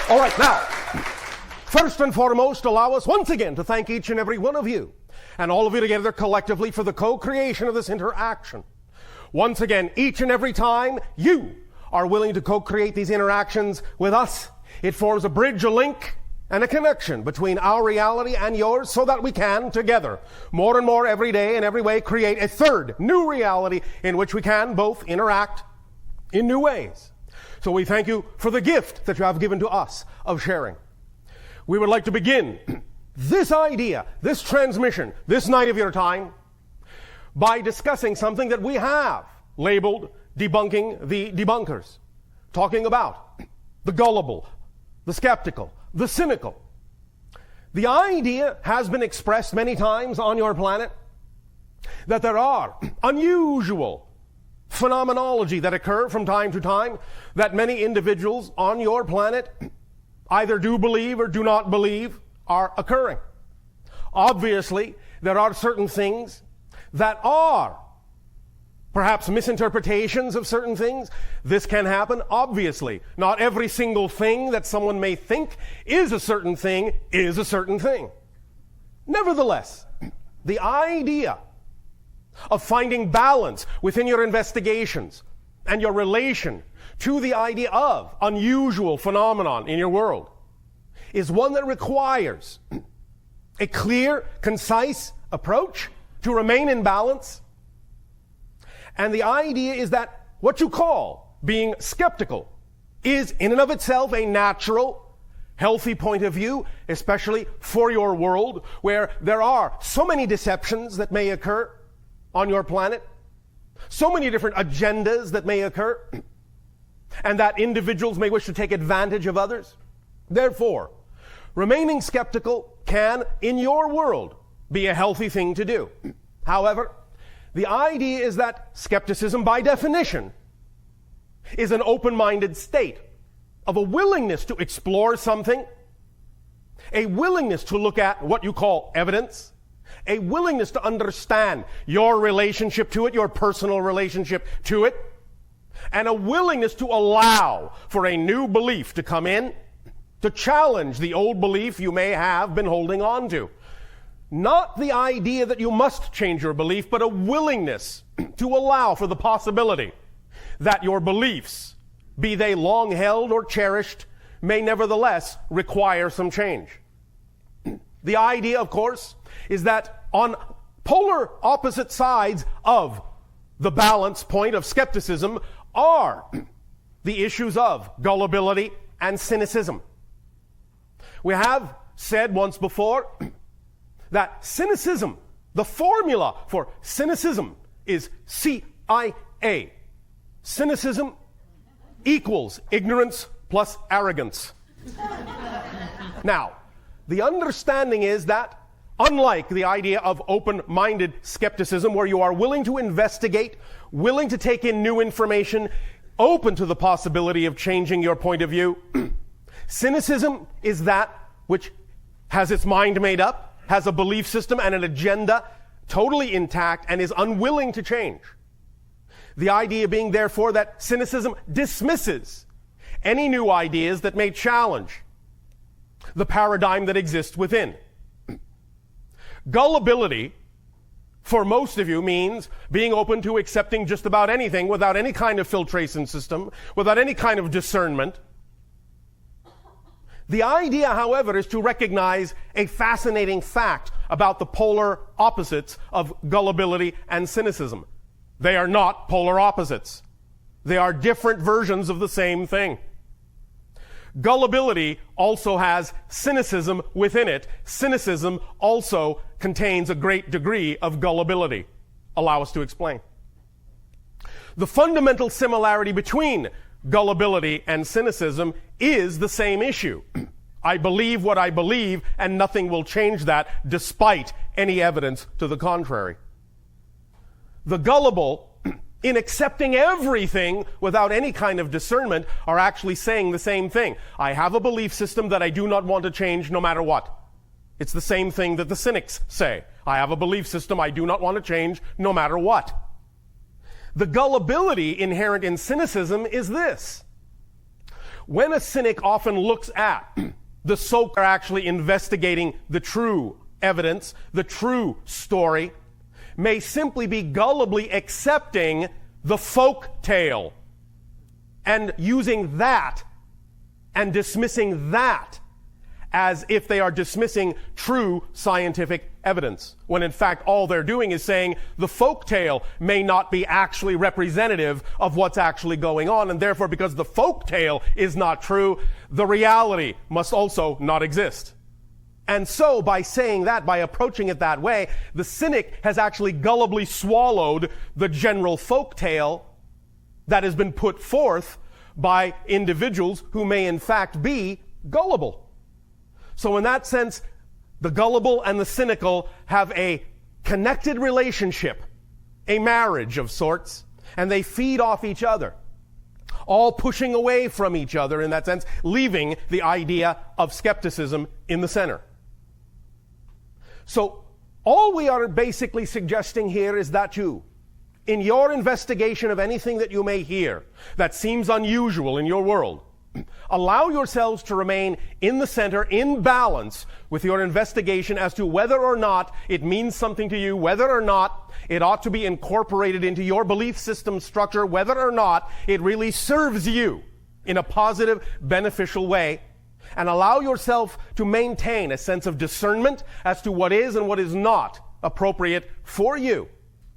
All right, now, first and foremost, allow us once again to thank each and every one of you, and all of you together collectively, for the co-creation of this interaction. Once again, each and every time you are willing to co-create these interactions with us, it forms a bridge, a link, and a connection between our reality and yours, so that we can, together, more and more every day in every way, create a third new reality in which we can both interact in new ways. So we thank you for the gift that you have given to us of sharing. We would like to begin this idea, this transmission, this night of your time, by discussing something that we have labeled debunking the debunkers, talking about the gullible, the skeptical, the cynical. The idea has been expressed many times on your planet that there are unusual phenomenology that occur from time to time that many individuals on your planet either do believe or do not believe are occurring. Obviously, there are certain things that are perhaps misinterpretations of certain things. This can happen. Obviously, not every single thing that someone may think is a certain thing is a certain thing. Nevertheless, the idea of finding balance within your investigations and your relation to the idea of unusual phenomenon in your world is one that requires a clear, concise approach to remain in balance. And the idea is that what you call being skeptical is in and of itself a natural, healthy point of view, especially for your world, where there are so many deceptions that may occur on your planet, so many different agendas that may occur, and that individuals may wish to take advantage of others. Therefore, remaining skeptical can, in your world, be a healthy thing to do. However, the idea is that skepticism, by definition, is an open-minded state of a willingness to explore something, a willingness to look at what you call evidence, a willingness to understand your relationship to it, your personal relationship to it, and a willingness to allow for a new belief to come in, to challenge the old belief you may have been holding on to. Not the idea that you must change your belief, but a willingness to allow for the possibility that your beliefs, be they long held or cherished, may nevertheless require some change. The idea, of course, is that on polar opposite sides of the balance point of skepticism are the issues of gullibility and cynicism. We have said once before that cynicism, the formula for cynicism is CIA. Cynicism equals ignorance plus arrogance. Now, the understanding is that unlike the idea of open-minded skepticism, where you are willing to investigate, willing to take in new information, open to the possibility of changing your point of view, cynicism is that which has its mind made up, has a belief system and an agenda totally intact, and is unwilling to change. The idea being, therefore, that cynicism dismisses any new ideas that may challenge the paradigm that exists within. Gullibility, for most of you, means being open to accepting just about anything without any kind of filtration system, without any kind of discernment. The idea, however, is to recognize a fascinating fact about the polar opposites of gullibility and cynicism. They are not polar opposites. They are different versions of the same thing. Gullibility also has cynicism within it. Cynicism also contains a great degree of gullibility. Allow us to explain. The fundamental similarity between gullibility and cynicism is the same issue. I believe what I believe, and nothing will change that despite any evidence to the contrary. The gullible, in accepting everything without any kind of discernment, are actually saying the same thing. I have a belief system that I do not want to change no matter what. It's the same thing that the cynics say. I have a belief system I do not want to change no matter what. The gullibility inherent in cynicism is this. when a cynic often looks at the so-called, are actually investigating the true evidence, the true story, may simply be gullibly accepting the folk tale and using that and dismissing that as if they are dismissing true scientific evidence, when in fact all they're doing is saying the folk tale may not be actually representative of what's actually going on, and therefore because the folk tale is not true, the reality must also not exist. And so by saying that, by approaching it that way, the cynic has actually gullibly swallowed the general folk tale that has been put forth by individuals who may in fact be gullible. So in that sense, the gullible and the cynical have a connected relationship, a marriage of sorts, and they feed off each other, all pushing away from each other in that sense, leaving the idea of skepticism in the center. So all we are basically suggesting here is that you, in your investigation of anything that you may hear that seems unusual in your world, allow yourselves to remain in the center, in balance with your investigation as to whether or not it means something to you, whether or not it ought to be incorporated into your belief system structure, whether or not it really serves you in a positive, beneficial way, and allow yourself to maintain a sense of discernment as to what is and what is not appropriate for you.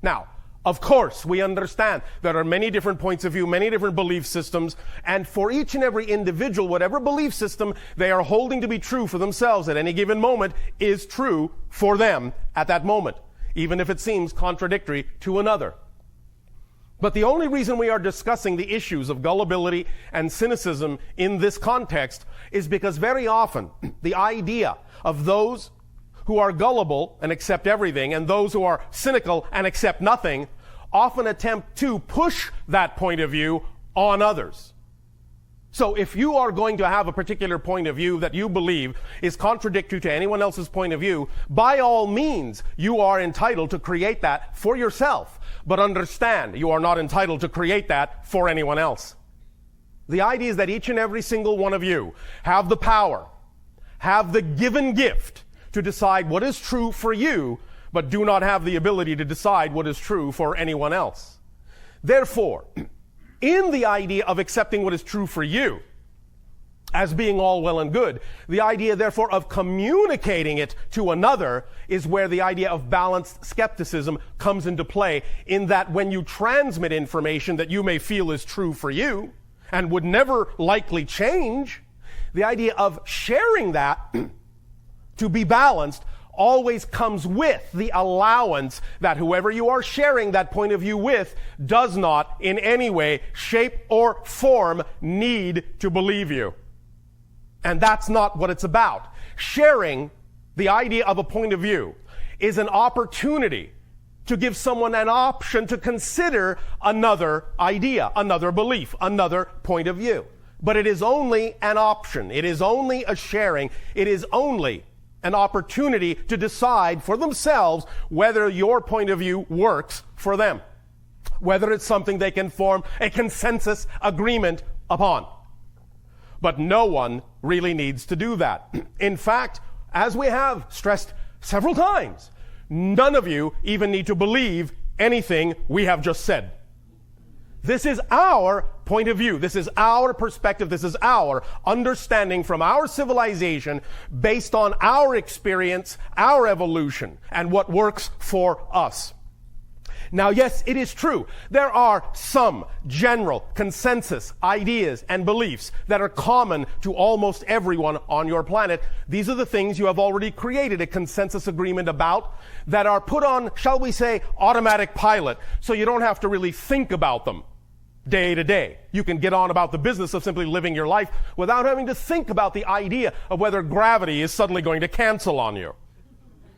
Now, of course, we understand there are many different points of view, many different belief systems, and for each and every individual, whatever belief system they are holding to be true for themselves at any given moment is true for them at that moment, even if it seems contradictory to another. But the only reason we are discussing the issues of gullibility and cynicism in this context is because very often the idea of those who are gullible and accept everything and those who are cynical and accept nothing often attempt to push that point of view on others. So if you are going to have a particular point of view that you believe is contradictory to anyone else's point of view, by all means, you are entitled to create that for yourself. But understand, you are not entitled to create that for anyone else. The idea is that each and every single one of you have the power, have the given gift to decide what is true for you, but do not have the ability to decide what is true for anyone else. Therefore, in the idea of accepting what is true for you as being all well and good, the idea, therefore, of communicating it to another is where the idea of balanced skepticism comes into play, in that when you transmit information that you may feel is true for you and would never likely change, the idea of sharing that to be balanced always comes with the allowance that whoever you are sharing that point of view with does not in any way, shape, or form need to believe you. And that's not what it's about. Sharing the idea of a point of view is an opportunity to give someone an option to consider another idea, another belief, another point of view. But it is only an option. It is only a sharing. It is only an opportunity to decide for themselves whether your point of view works for them, whether it's something they can form a consensus agreement upon. But no one really needs to do that. In fact, as we have stressed several times, none of you even need to believe anything we have just said. This is our point of view. This is our perspective. This is our understanding from our civilization based on our experience, our evolution, and what works for us. Now, yes, it is true. There are some general consensus ideas and beliefs that are common to almost everyone on your planet. These are the things you have already created a consensus agreement about that are put on, shall we say, automatic pilot, so you don't have to really think about them day to day. You can get on about the business of simply living your life without having to think about the idea of whether gravity is suddenly going to cancel on you.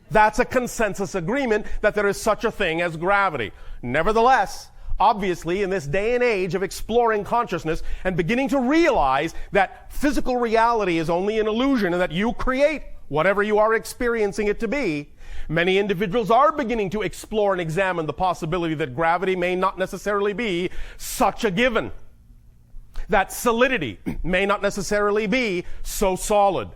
That's a consensus agreement that there is such a thing as gravity. Nevertheless, obviously, in this day and age of exploring consciousness and beginning to realize that physical reality is only an illusion and that you create whatever you are experiencing it to be, many individuals are beginning to explore and examine the possibility that gravity may not necessarily be such a given. that solidity may not necessarily be so solid,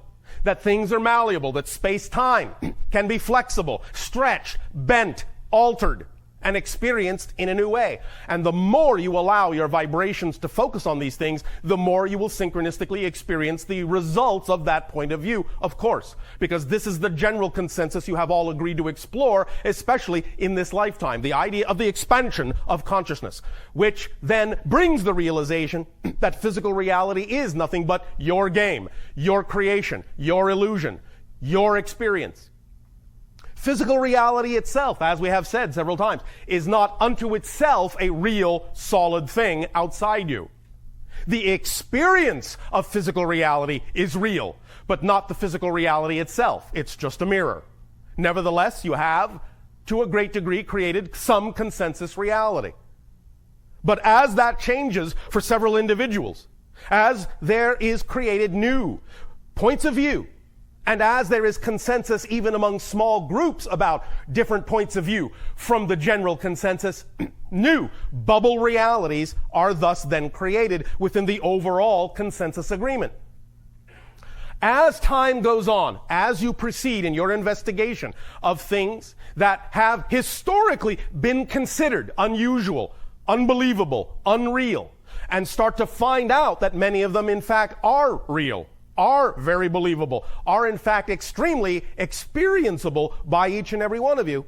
that things are malleable, that space-time can be flexible, stretched, bent, altered, and experienced in a new way. And the more you allow your vibrations to focus on these things, the more you will synchronistically experience the results of that point of view, of course, because this is the general consensus you have all agreed to explore, especially in this lifetime, the idea of the expansion of consciousness, which then brings the realization that physical reality is nothing but your game, your creation, your illusion, your experience. Physical reality itself, as we have said several times, is not unto itself a real, solid thing outside you. The experience of physical reality is real, but not the physical reality itself. It's just a mirror. Nevertheless, you have, to a great degree, created some consensus reality. But as that changes for several individuals, as there is created new points of view, and as there is consensus even among small groups about different points of view from the general consensus, new bubble realities are thus then created within the overall consensus agreement. As time goes on, as you proceed in your investigation of things that have historically been considered unusual, unbelievable, unreal, and start to find out that many of them in fact are real, are very believable, are in fact extremely experienceable by each and every one of you,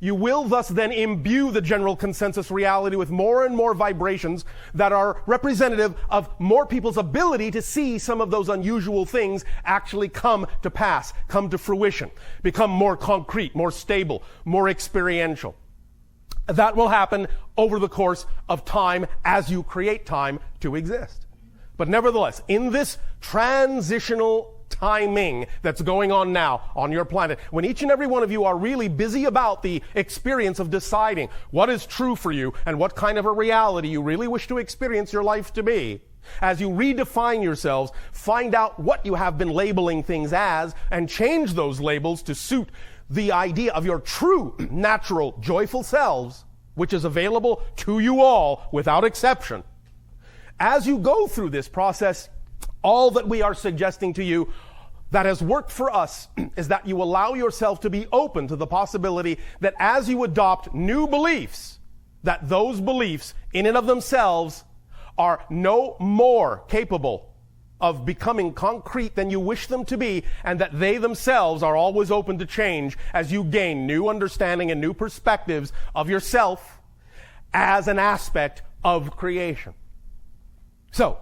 you will thus then imbue the general consensus reality with more and more vibrations that are representative of more people's ability to see some of those unusual things actually come to pass, come to fruition, become more concrete, more stable, more experiential. That will happen over the course of time as you create time to exist. But nevertheless, in this transitional timing that's going on now on your planet, when each and every one of you are really busy about the experience of deciding what is true for you and what kind of a reality you really wish to experience your life to be, as you redefine yourselves, find out what you have been labeling things as, and change those labels to suit the idea of your true, natural, joyful selves, which is available to you all without exception. As you go through this process, all that we are suggesting to you that has worked for us is that you allow yourself to be open to the possibility that as you adopt new beliefs, that those beliefs in and of themselves are no more capable of becoming concrete than you wish them to be, and that they themselves are always open to change as you gain new understanding and new perspectives of yourself as an aspect of creation. So,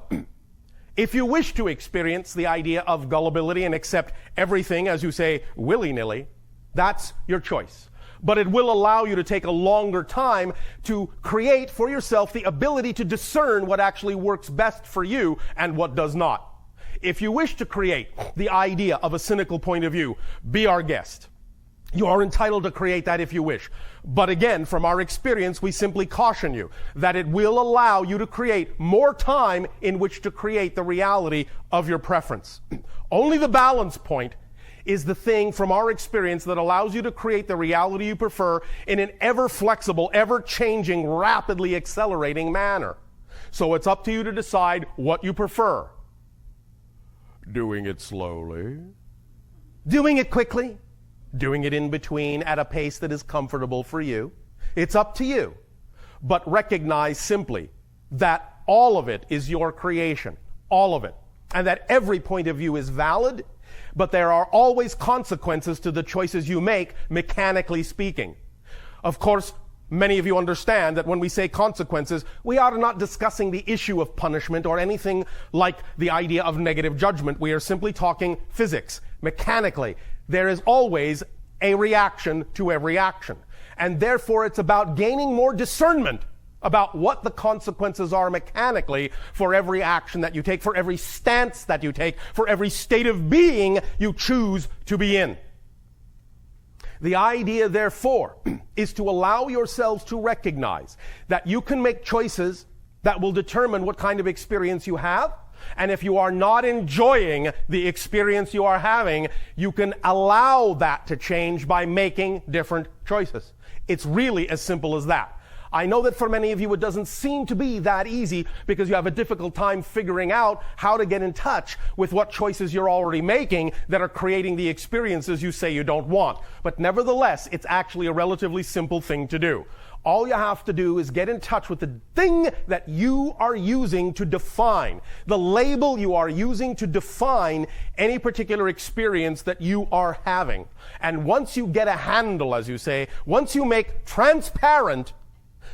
if you wish to experience the idea of gullibility and accept everything, as you say, willy-nilly, that's your choice. But it will allow you to take a longer time to create for yourself the ability to discern what actually works best for you and what does not. If you wish to create the idea of a cynical point of view, be our guest. You are entitled to create that if you wish. But again, from our experience, we simply caution you that it will allow you to create more time in which to create the reality of your preference. Only the balance point is the thing from our experience that allows you to create the reality you prefer in an ever-flexible, ever-changing, rapidly accelerating manner. So it's up to you to decide what you prefer. Doing it slowly, doing it quickly, doing it in between at a pace that is comfortable for you. It's up to you. But recognize simply that all of it is your creation. All of it. And that every point of view is valid, but there are always consequences to the choices you make, mechanically speaking. Of course, many of you understand that when we say consequences, we are not discussing the issue of punishment or anything like the idea of negative judgment. We are simply talking physics, mechanically. There is always a reaction to every action. And therefore, it's about gaining more discernment about what the consequences are mechanically for every action that you take, for every stance that you take, for every state of being you choose to be in. The idea, therefore, is to allow yourselves to recognize that you can make choices that will determine what kind of experience you have. And if you are not enjoying the experience you are having, you can allow that to change by making different choices. It's really as simple as that. I know that for many of you it doesn't seem to be that easy because you have a difficult time figuring out how to get in touch with what choices you're already making that are creating the experiences you say you don't want. But nevertheless, it's actually a relatively simple thing to do. All you have to do is get in touch with the thing that you are using to define, the label you are using to define any particular experience that you are having. And once you get a handle, as you say, once you make transparent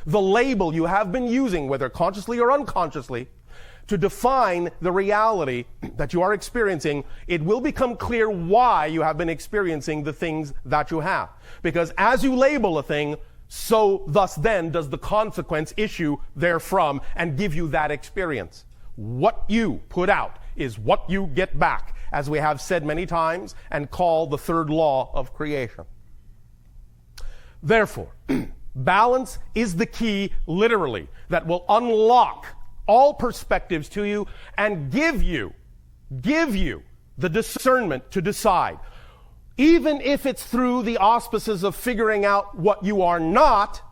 the label you have been using, whether consciously or unconsciously, to define the reality that you are experiencing, it will become clear why you have been experiencing the things that you have. Because as you label a thing, so thus then does the consequence issue therefrom and give you that experience. What you put out is what you get back, as we have said many times and call the third law of creation. Therefore, balance is the key, literally, that will unlock all perspectives to you and give you the discernment to decide. Even if it's through the auspices of figuring out what you are not,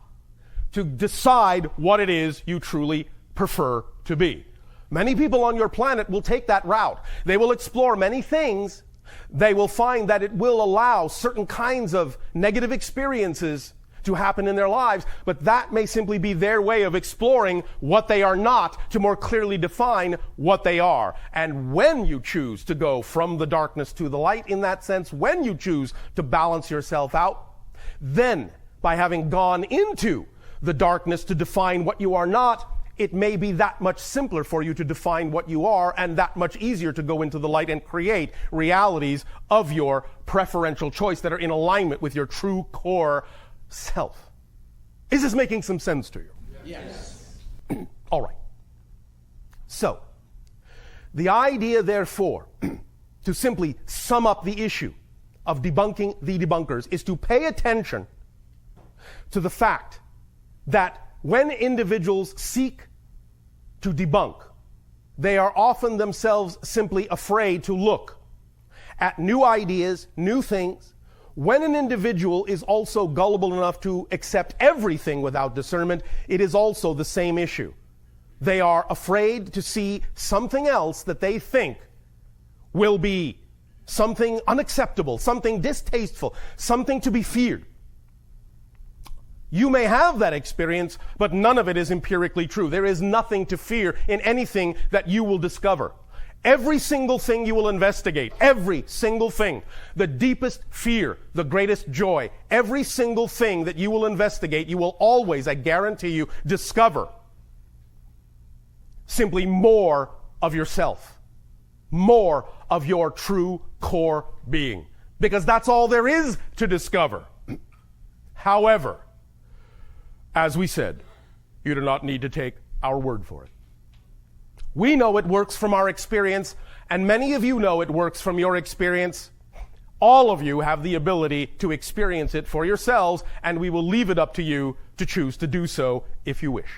to decide what it is you truly prefer to be. Many people on your planet will take that route. They will explore many things. They will find that it will allow certain kinds of negative experiences to happen in their lives, but that may simply be their way of exploring what they are not to more clearly define what they are. And when you choose to go from the darkness to the light, in that sense, when you choose to balance yourself out, then by having gone into the darkness to define what you are not, it may be that much simpler for you to define what you are and that much easier to go into the light and create realities of your preferential choice that are in alignment with your true core self. Is this making some sense to you? Yes. All right. So, the idea, therefore, to simply sum up the issue of debunking the debunkers is to pay attention to the fact that when individuals seek to debunk, they are often themselves simply afraid to look at new ideas, new things. When an individual is also gullible enough to accept everything without discernment, it is also the same issue. They are afraid to see something else that they think will be something unacceptable, something distasteful, something to be feared. You may have that experience, but none of it is empirically true. There is nothing to fear in anything that you will discover. Every single thing you will investigate, every single thing, the deepest fear, the greatest joy, every single thing that you will investigate, you will always, I guarantee you, discover simply more of yourself, more of your true core being, because that's all there is to discover. However, as we said, you do not need to take our word for it. We know it works from our experience, and many of you know it works from your experience. All of you have the ability to experience it for yourselves, and we will leave it up to you to choose to do so if you wish.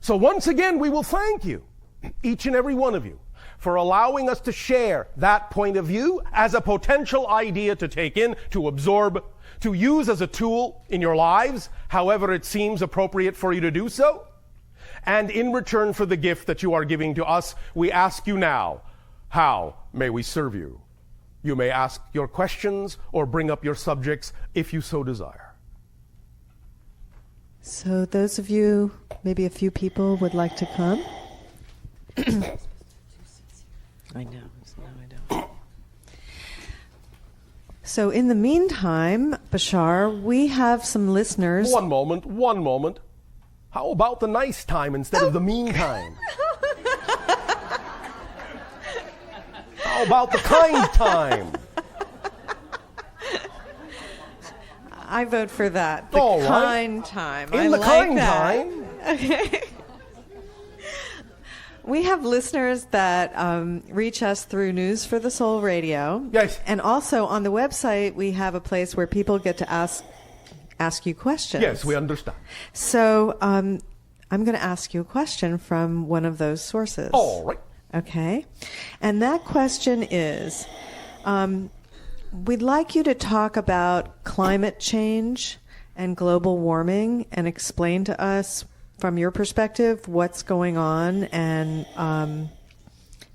So once again, we will thank you, each and every one of you, for allowing us to share that point of view as a potential idea to take in, to absorb, to use as a tool in your lives, however it seems appropriate for you to do so. And in return for the gift that you are giving to us, we ask you now, how may we serve you? You may ask your questions or bring up your subjects if you so desire. So those of you, maybe a few people would like to come. I know. No, I don't. So in the meantime, Bashar, we have some listeners. One moment. How about the nice time instead of the mean time? How about the kind time? I vote for that. The All right. kind time. In I the like kind that. time. Okay. We have listeners that reach us through News for the Soul Radio. Yes. And also on the website, we have a place where people get to ask you questions. Yes, we understand. So I'm going to ask you a question from one of those sources. All right. Okay. And that question is, we'd like you to talk about climate change and global warming and explain to us, from your perspective, what's going on, and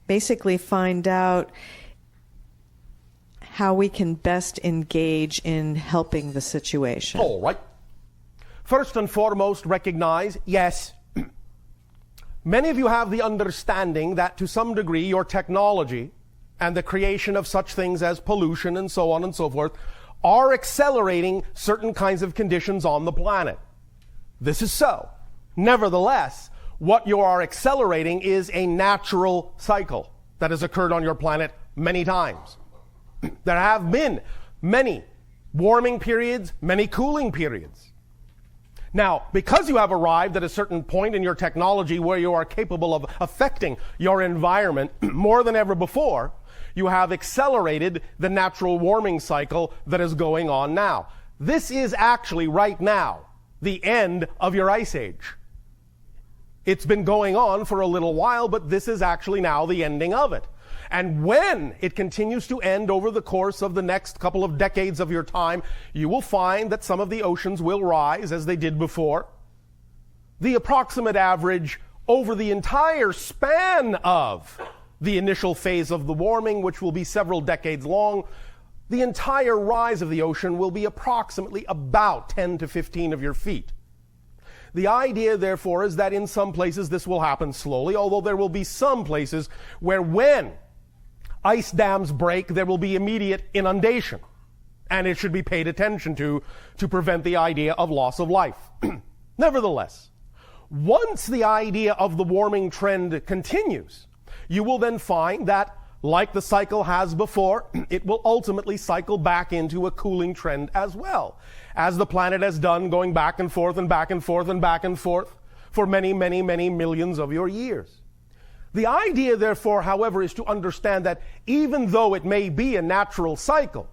basically find out how we can best engage in helping the situation. All right. First and foremost, recognize, yes, many of you have the understanding that to some degree your technology and the creation of such things as pollution and so on and so forth are accelerating certain kinds of conditions on the planet. This is so. Nevertheless, what you are accelerating is a natural cycle that has occurred on your planet many times. There have been many warming periods, many cooling periods. Now, because you have arrived at a certain point in your technology where you are capable of affecting your environment more than ever before, you have accelerated the natural warming cycle that is going on now. This is actually right now the end of your ice age. It's been going on for a little while, but this is actually now the ending of it. And when it continues to end over the course of the next couple of decades of your time, you will find that some of the oceans will rise as they did before. The approximate average over the entire span of the initial phase of the warming, which will be several decades long, the entire rise of the ocean will be approximately about 10 to 15 of your feet. The idea, therefore, is that in some places this will happen slowly, although there will be some places where when ice dams break, there will be immediate inundation. And it should be paid attention to prevent the idea of loss of life. Nevertheless, once the idea of the warming trend continues, you will then find that, like the cycle has before, it will ultimately cycle back into a cooling trend as well, as the planet has done, going back and forth and back and forth and back and forth for many, many, many millions of your years. The idea, therefore, however, is to understand that even though it may be a natural cycle,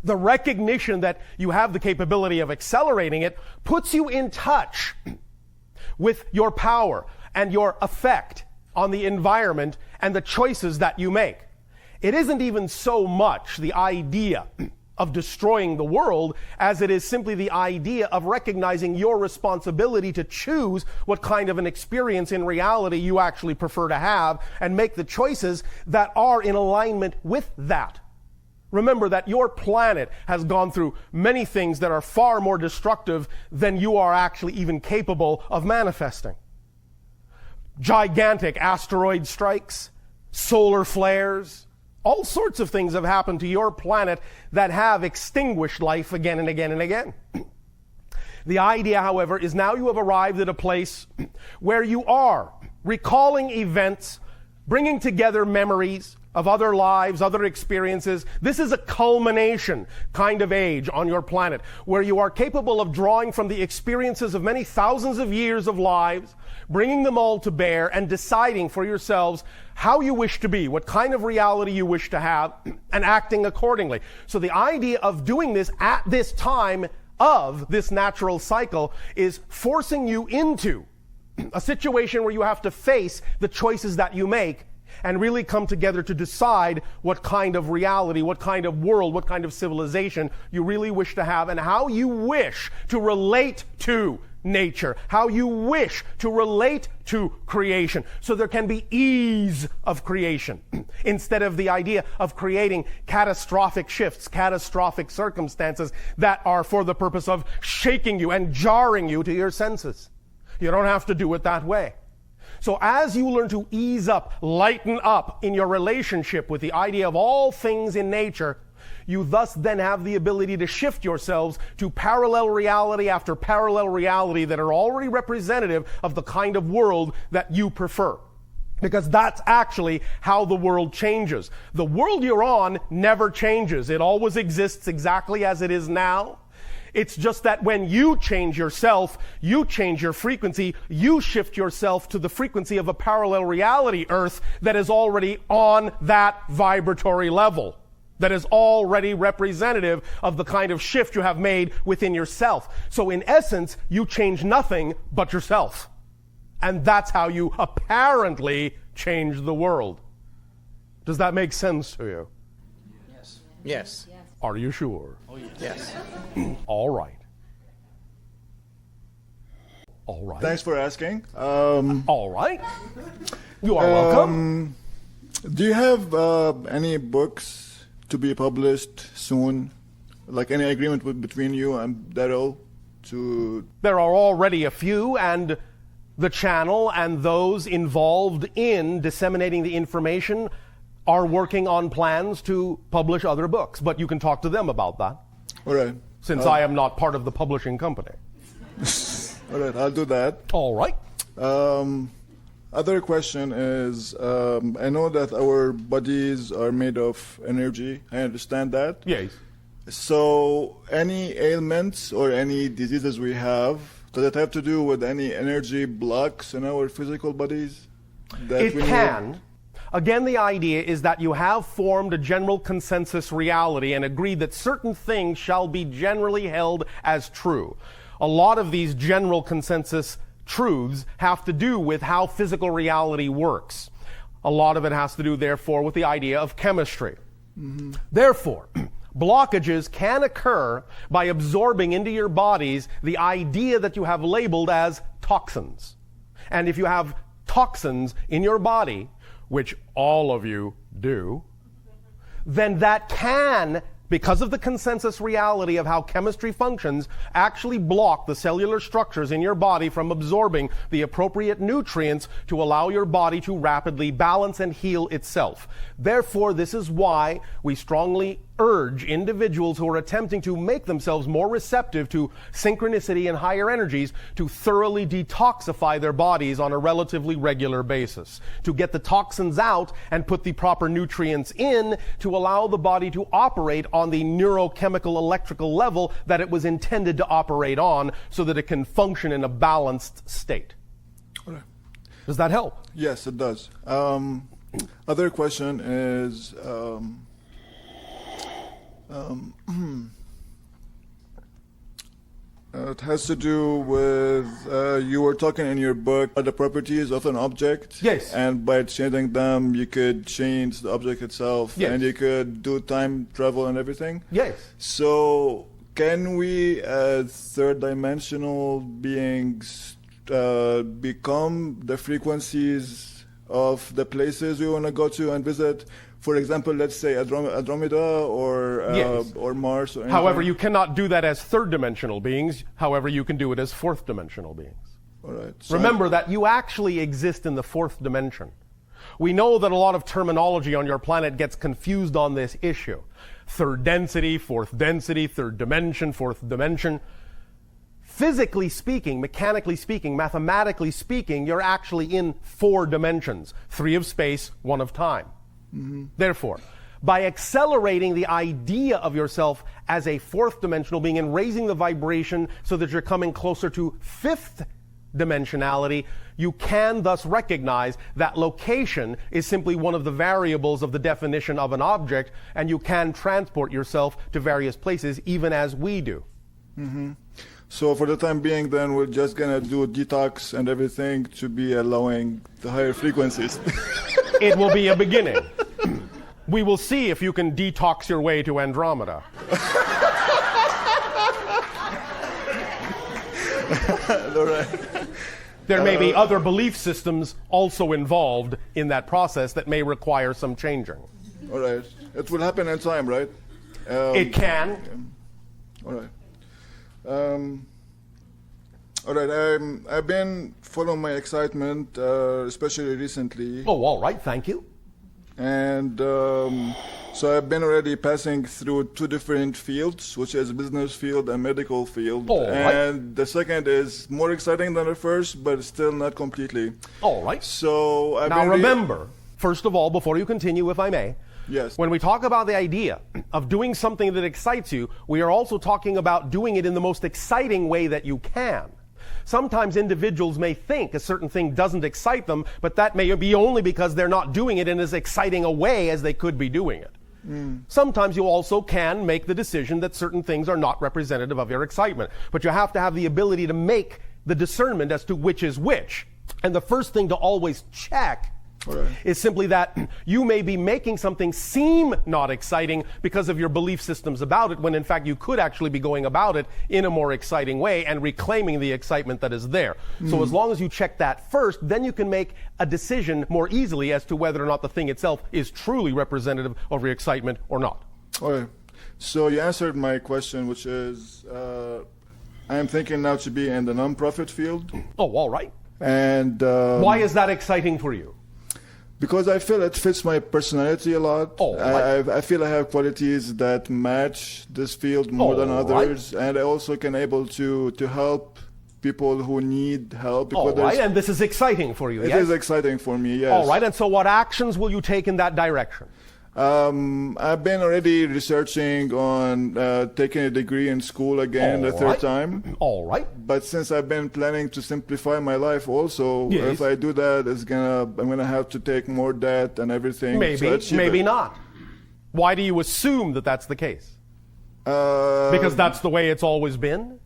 the recognition that you have the capability of accelerating it puts you in touch with your power and your effect on the environment and the choices that you make. It isn't even so much the idea of destroying the world as it is simply the idea of recognizing your responsibility to choose what kind of an experience in reality you actually prefer to have and make the choices that are in alignment with that. Remember that your planet has gone through many things that are far more destructive than you are actually even capable of manifesting. Gigantic asteroid strikes, solar flares, all sorts of things have happened to your planet that have extinguished life again and again and again. The idea, however, is now you have arrived at a place where you are recalling events, bringing together memories of other lives, other experiences. This is a culmination kind of age on your planet, where you are capable of drawing from the experiences of many thousands of years of lives, bringing them all to bear, and deciding for yourselves how you wish to be, what kind of reality you wish to have, and acting accordingly. So the idea of doing this at this time of this natural cycle is forcing you into a situation where you have to face the choices that you make and really come together to decide what kind of reality, what kind of world, what kind of civilization you really wish to have, and how you wish to relate to nature, how you wish to relate to creation, so there can be ease of creation instead of the idea of creating catastrophic shifts, catastrophic circumstances that are for the purpose of shaking you and jarring you to your senses. You don't have to do it that way. So as you learn to ease up, lighten up in your relationship with the idea of all things in nature, you thus then have the ability to shift yourselves to parallel reality after parallel reality that are already representative of the kind of world that you prefer. Because that's actually how the world changes. The world you're on never changes. It always exists exactly as it is now. It's just that when you change yourself, you change your frequency, you shift yourself to the frequency of a parallel reality Earth that is already on that vibratory level, that is already representative of the kind of shift you have made within yourself. So in essence, you change nothing but yourself. And that's how you apparently change the world. Does that make sense to you? Yes. Are you sure? Yes. All right. All right. Thanks for asking. All right. You are welcome. Do you have any books to be published soon? Like any agreement between you and Daryl to... There are already a few, and the channel and those involved in disseminating the information are working on plans to publish other books. But you can talk to them about that. All right. Since I am not part of the publishing company. All right, I'll do that. All right. Other question is, I know that our bodies are made of energy. I understand that. Yes. So any ailments or any diseases we have, does it have to do with any energy blocks in our physical bodies? It can. Again, the idea is that you have formed a general consensus reality and agreed that certain things shall be generally held as true. A lot of these general consensus truths have to do with how physical reality works. A lot of it has to do, therefore, with the idea of chemistry. Mm-hmm. Therefore, blockages can occur by absorbing into your bodies the idea that you have labeled as toxins. And if you have toxins in your body, which all of you do, then that can, because of the consensus reality of how chemistry functions, actually block the cellular structures in your body from absorbing the appropriate nutrients to allow your body to rapidly balance and heal itself. Therefore, this is why we strongly urge individuals who are attempting to make themselves more receptive to synchronicity and higher energies to thoroughly detoxify their bodies on a relatively regular basis, to get the toxins out and put the proper nutrients in to allow the body to operate on the neurochemical electrical level that it was intended to operate on so that it can function in a balanced state. Okay. Does that help? Yes, it does. Other question is, it has to do with, you were talking in your book about the properties of an object. Yes. And by changing them, you could change the object itself. Yes. And you could do time travel and everything. Yes. So can we, as third-dimensional beings, become the frequencies of the places we want to go to and visit? For example, let's say Andromeda or Yes. or Mars. Or However, you cannot do that as third-dimensional beings. However, you can do it as fourth-dimensional beings. All right. So Remember that you actually exist in the fourth dimension. We know that a lot of terminology on your planet gets confused on this issue. Third density, fourth density, third dimension, fourth dimension. Physically speaking, mechanically speaking, mathematically speaking, you're actually in 4 dimensions. 3 of space, 1 of time. Mm-hmm. Therefore, by accelerating the idea of yourself as a fourth dimensional being and raising the vibration so that you're coming closer to fifth dimensionality, you can thus recognize that location is simply one of the variables of the definition of an object, and you can transport yourself to various places even as we do. Mm-hmm. So for the time being, then, we're just going to do detox and everything to be allowing the higher frequencies. It will be a beginning. We will see if you can detox your way to Andromeda. All right. There may be other belief systems also involved in that process that may require some changing. All right. It will happen in time, right? It can. Yeah. All right. All right. I've been following my excitement, especially recently. Oh, all right. Thank you. And so I've been already passing through 2 different fields, which is business field and medical field. All right. And the second is more exciting than the first, but still not completely. All right. So I've Now been remember, first of all, before you continue, if I may, Yes. when we talk about the idea of doing something that excites you, we are also talking about doing it in the most exciting way that you can. Sometimes individuals may think a certain thing doesn't excite them, but that may be only because they're not doing it in as exciting a way as they could be doing it. Sometimes you also can make the decision that certain things are not representative of your excitement, but you have to have the ability to make the discernment as to which is which. And the first thing to always check Alright. It's simply that you may be making something seem not exciting because of your belief systems about it, when in fact you could actually be going about it in a more exciting way and reclaiming the excitement that is there. So as long as you check that first, then you can make a decision more easily as to whether or not the thing itself is truly representative of your excitement or not. Okay. So you answered my question, which is, I am thinking now to be in the nonprofit field. Oh, all right. And Why is that exciting for you? because I feel it fits my personality a lot. Oh, right. I feel I have qualities that match this field more than others, and I also can able to help people who need help. All right, and this is exciting for you, It yes? is exciting for me, yes. All right, and so what actions will you take in that direction? I've been already researching on taking a degree in school again the third time. All right. But since I've been planning to simplify my life also, Yes. if I do that, I'm gonna have to take more debt and everything. Maybe, to achieve maybe it. not. Why do you assume that that's the case? Uh, Because that's the way it's always been?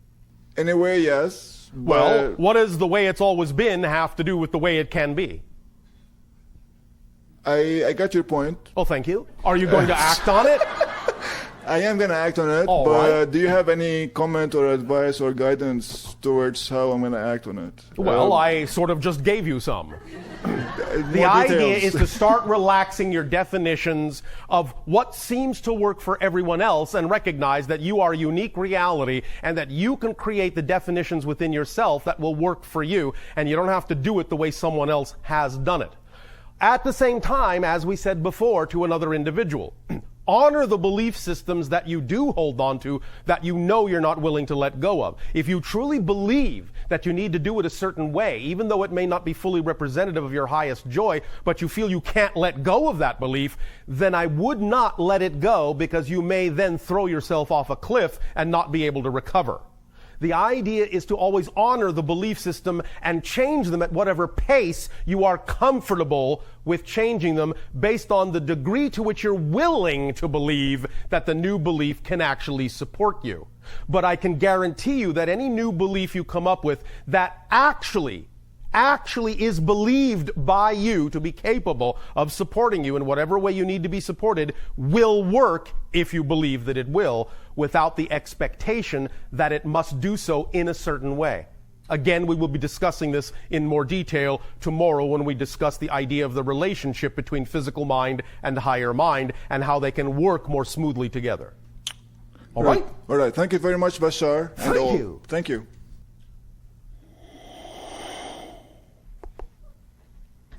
in a way, yes. Well, but what does the way it's always been have to do with the way it can be? I got your point. Well, thank you. Are you going to act on it? I am gonna act on it. All but right. do you have any comment or advice or guidance towards how I'm gonna act on it? Well, I sort of just gave you some. The more idea details. is to start relaxing your definitions of what seems to work for everyone else and recognize that you are a unique reality and that you can create the definitions within yourself that will work for you, and you don't have to do it the way someone else has done it. At the same time, as we said before to another individual, honor the belief systems that you do hold on to that you know you're not willing to let go of. If you truly believe that you need to do it a certain way, even though it may not be fully representative of your highest joy, but you feel you can't let go of that belief, then I would not let it go, because you may then throw yourself off a cliff and not be able to recover. The idea is to always honor the belief system and change them at whatever pace you are comfortable with changing them, based on the degree to which you're willing to believe that the new belief can actually support you. But I can guarantee you that any new belief you come up with that actually is believed by you to be capable of supporting you in whatever way you need to be supported will work, if you believe that it will, without the expectation that it must do so in a certain way. Again, we will be discussing this in more detail tomorrow when we discuss the idea of the relationship between physical mind and higher mind and how they can work more smoothly together. All right? All right. Thank you very much, Bashar. Thank you. Thank you.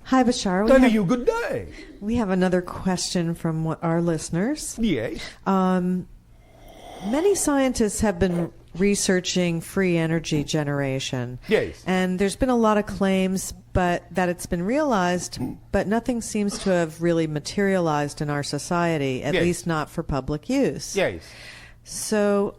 Hi, Bashar. Then you good day. We have another question from our listeners. Yes. Many scientists have been researching free energy generation. Yes. And there's been a lot of claims that it's been realized, but nothing seems to have really materialized in our society, at Yes. least not for public use. Yes. So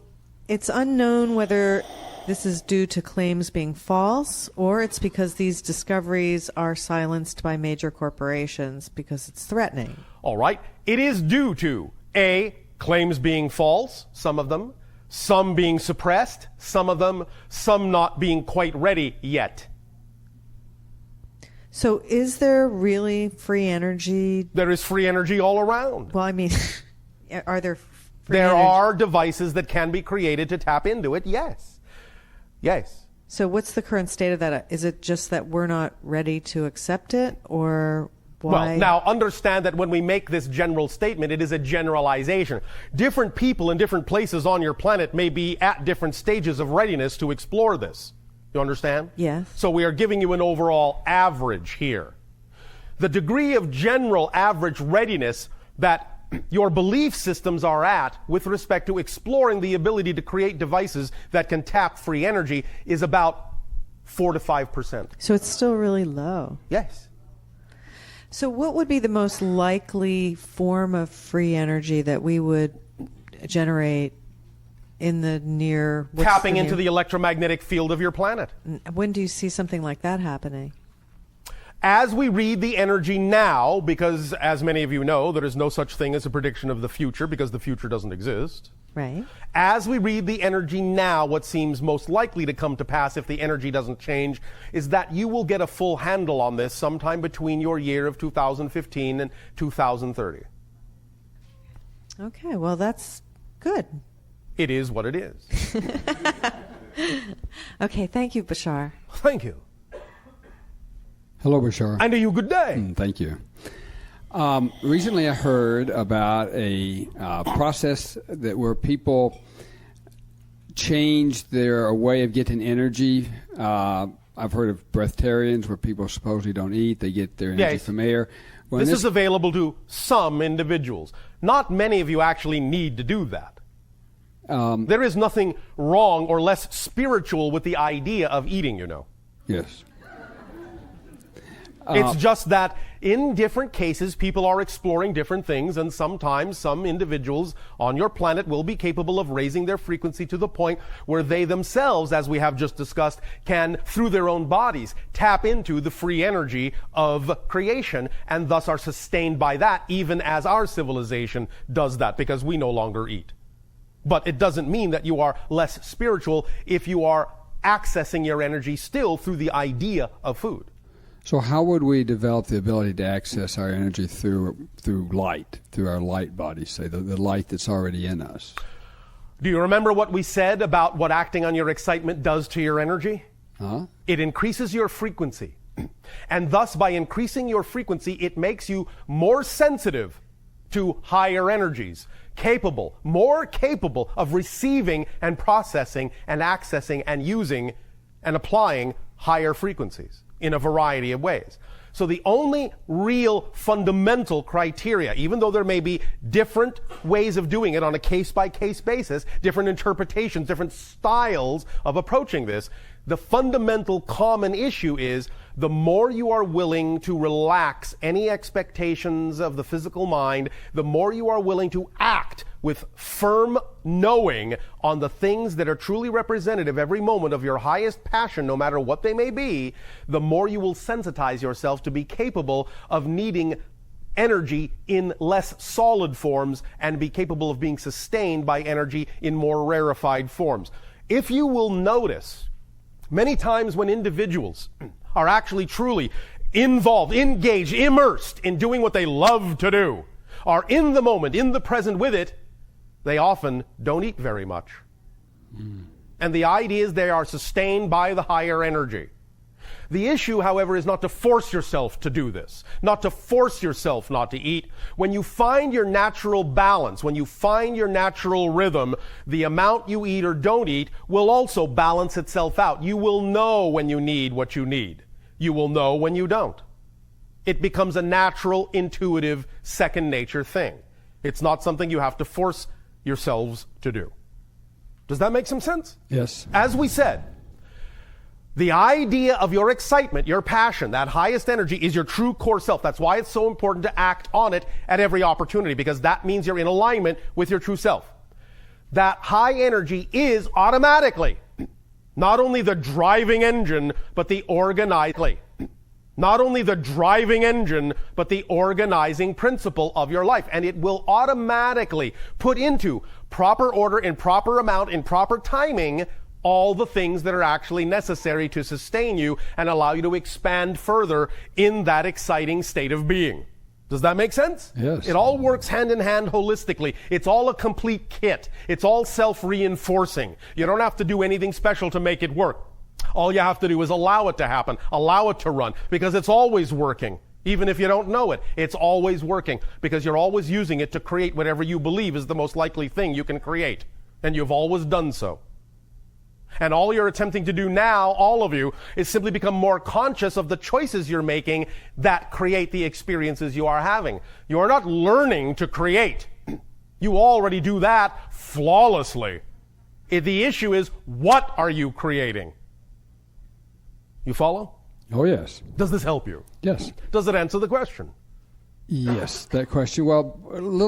it's unknown whether this is due to claims being false, or it's because these discoveries are silenced by major corporations because it's threatening. All right. It is due to A, claims being false, some of them, some being suppressed, some of them, some not being quite ready yet. So is there really free energy? There is free energy all around. Well, I mean, are there free There energy? are devices that can be created to tap into it, yes. Yes. So what's the current state of that? Is it just that we're not ready to accept it, or why? Well, now understand that when we make this general statement, it is a generalization. Different people in different places on your planet may be at different stages of readiness to explore this. You understand? Yes. So we are giving you an overall average here. The degree of general average readiness that your belief systems are at with respect to exploring the ability to create devices that can tap free energy is about 4 to 5%. So it's still really low. Yes. So what would be the most likely form of free energy that we would generate in the near... Tapping into the electromagnetic field of your planet. When do you see something like that happening? As we read the energy now, because as many of you know, there is no such thing as a prediction of the future because the future doesn't exist. Right. As we read the energy now, what seems most likely to come to pass if the energy doesn't change is that you will get a full handle on this sometime between your year of 2015 and 2030. Okay, well, that's good. It is what it is. Okay, thank you, Bashar. Thank you. Hello, Bashar. And a you good day. Thank you. Recently, I heard about a process where people change their way of getting energy. I've heard of breatharians where people supposedly don't eat; they get their energy Yes. from air. This is available to some individuals. Not many of you actually need to do that. There is nothing wrong or less spiritual with the idea of eating, you know. Yes. It's just that in different cases, people are exploring different things, and sometimes some individuals on your planet will be capable of raising their frequency to the point where they themselves, as we have just discussed, can, through their own bodies, tap into the free energy of creation, and thus are sustained by that, even as our civilization does that, because we no longer eat. But it doesn't mean that you are less spiritual if you are accessing your energy still through the idea of food. So how would we develop the ability to access our energy through light, through our light body, say, the light that's already in us? Do you remember what we said about what acting on your excitement does to your energy? Huh? It increases your frequency. And thus, by increasing your frequency, it makes you more sensitive to higher energies, more capable of receiving and processing and accessing and using and applying higher frequencies in a variety of ways. So the only real fundamental criteria, even though there may be different ways of doing it on a case-by-case basis, different interpretations, different styles of approaching this, the fundamental common issue is the more you are willing to relax any expectations of the physical mind, the more you are willing to act with firm knowing on the things that are truly representative every moment of your highest passion, no matter what they may be, the more you will sensitize yourself to be capable of needing energy in less solid forms and be capable of being sustained by energy in more rarefied forms. If you will notice, many times when individuals are actually truly involved, engaged, immersed in doing what they love to do, are in the moment, in the present with it, they often don't eat very much. And the idea is they are sustained by the higher energy. The issue, however, is not to force yourself to do this, not to force yourself not to eat. When you find your natural balance, when you find your natural rhythm, the amount you eat or don't eat will also balance itself out. You will know when you need what you need. You will know when you don't. It becomes a natural, intuitive, second nature thing. It's not something you have to force yourselves to do. Does that make some sense? Yes. As we said, the idea of your excitement, your passion, that highest energy is your true core self. That's why it's so important to act on it at every opportunity, because that means you're in alignment with your true self. That high energy is automatically not only the driving engine, but the organizing principle of your life. And it will automatically put into proper order, in proper amount, in proper timing, all the things that are actually necessary to sustain you and allow you to expand further in that exciting state of being. Does that make sense? Yes. It all works hand in hand holistically. It's all a complete kit. It's all self-reinforcing. You don't have to do anything special to make it work. All you have to do is allow it to happen, allow it to run, because it's always working. Even if you don't know it, it's always working, because you're always using it to create whatever you believe is the most likely thing you can create. And you've always done so. And all you're attempting to do now, all of you, is simply become more conscious of the choices you're making that create the experiences you are having. You are not learning to create. You already do that flawlessly. The issue is, what are you creating? You follow? Oh, yes. Does this help you? Yes. Does it answer the question? Yes, that question. Well,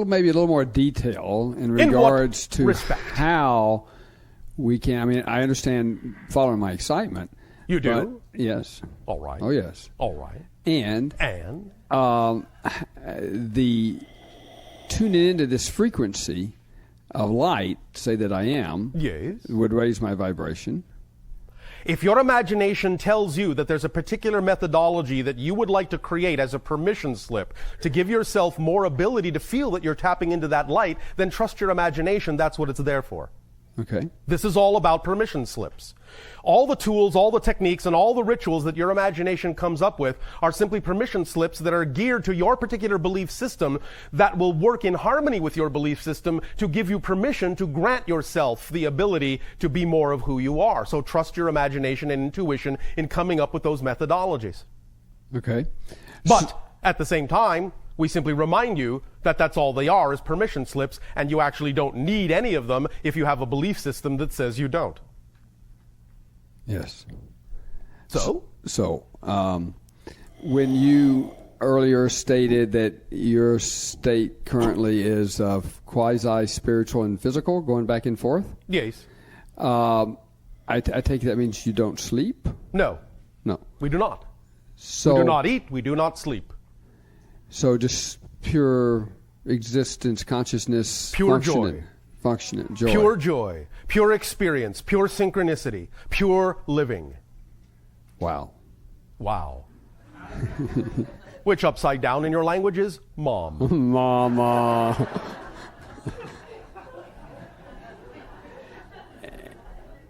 maybe a little more detail in regards to respect? How we can. I mean, I understand following my excitement. You do? Yes. All right. Oh, yes. All right. And And the tuning into this frequency of light, say that I am, yes. would raise my vibration. If your imagination tells you that there's a particular methodology that you would like to create as a permission slip to give yourself more ability to feel that you're tapping into that light, then trust your imagination. That's what it's there for. Okay. This is all about permission slips. All the tools, all the techniques, and all the rituals that your imagination comes up with are simply permission slips that are geared to your particular belief system that will work in harmony with your belief system to give you permission to grant yourself the ability to be more of who you are. So trust your imagination and intuition in coming up with those methodologies. Okay. But at the same time, we simply remind you that that's all they are, is permission slips, and you actually don't need any of them if you have a belief system that says you don't. Yes. So? So, when you earlier stated that your state currently is of quasi-spiritual and physical, going back and forth, Yes. I take that means you don't sleep? No. No. We do not. So, We do not eat. We do not sleep. So just pure existence, consciousness, Pure functioning, joy. Pure joy. Pure experience. Pure synchronicity. Pure living. Wow. Wow. Which upside down in your language is mom. Mama.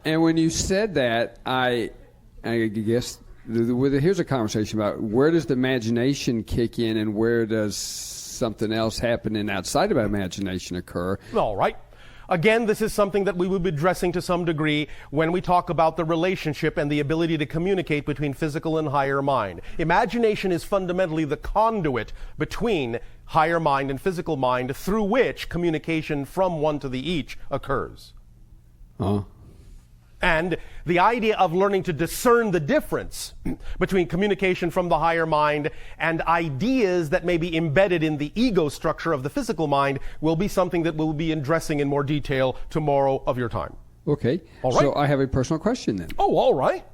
And when you said that, I guess here's a conversation about where does the imagination kick in and where does something else happening outside of imagination occur? All right. Again, this is something that we will be addressing to some degree when we talk about the relationship and the ability to communicate between physical and higher mind. Imagination is fundamentally the conduit between higher mind and physical mind through which communication from one to the each occurs. And the idea of learning to discern the difference between communication from the higher mind and ideas that may be embedded in the ego structure of the physical mind will be something that we'll be addressing in more detail tomorrow of your time. Okay. All right. So I have a personal question then. Oh, all right.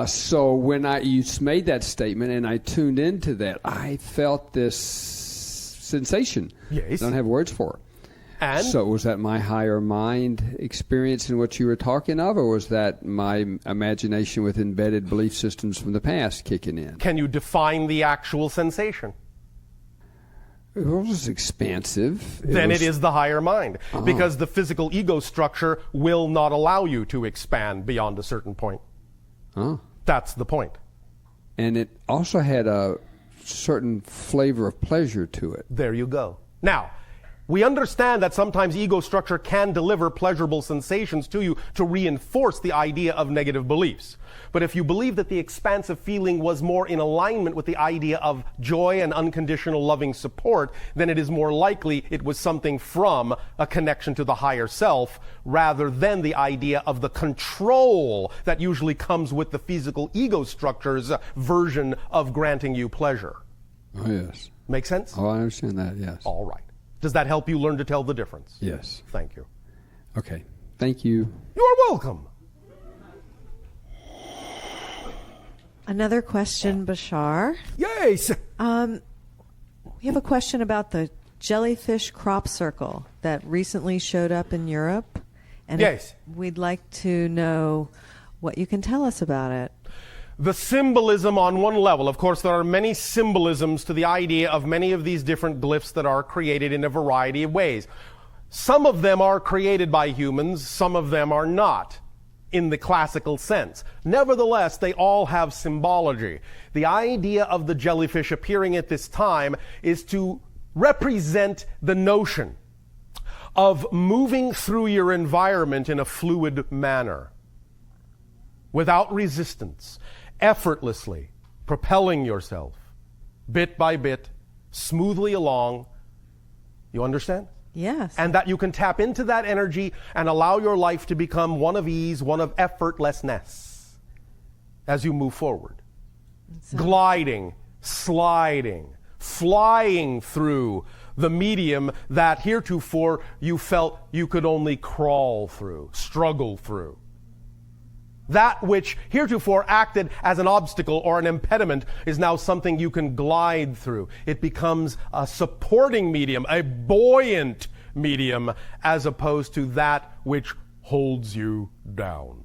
So when you made that statement and I tuned into that, I felt this sensation. Yes. I don't have words for it. And So was that my higher mind experiencing what you were talking of, or was that my imagination with embedded belief systems from the past kicking in? can you define the actual sensation? It was expansive. Then it is the higher mind, because the physical ego structure will not allow you to expand beyond a certain point. That's the point. And it also had a certain flavor of pleasure to it. There you go. Now, we understand that sometimes ego structure can deliver pleasurable sensations to you to reinforce the idea of negative beliefs. But if you believe that the expansive feeling was more in alignment with the idea of joy and unconditional loving support, then it is more likely it was something from a connection to the higher self rather than the idea of the control that usually comes with the physical ego structure's version of granting you pleasure. Oh, yes. Make sense? Oh, I understand that, yes. All right. Does that help you learn to tell the difference? Yes. Thank you. Okay. Thank you. You are welcome. Another question, Bashar. Yes. We have a question about the jellyfish crop circle that recently showed up in Europe. And Yes. we'd like to know what you can tell us about it. The symbolism on one level, of course, there are many symbolisms to the idea of many of these different glyphs that are created in a variety of ways. Some of them are created by humans, some of them are not, in the classical sense. Nevertheless, they all have symbology. The idea of the jellyfish appearing at this time is to represent the notion of moving through your environment in a fluid manner, without resistance, effortlessly propelling yourself bit by bit, smoothly along. You understand? Yes. And that you can tap into that energy and allow your life to become one of ease, one of effortlessness as you move forward. Gliding, sliding, flying through the medium that heretofore you felt you could only crawl through, struggle through. That which heretofore acted as an obstacle or an impediment is now something you can glide through. It becomes a supporting medium, a buoyant medium, as opposed to that which holds you down.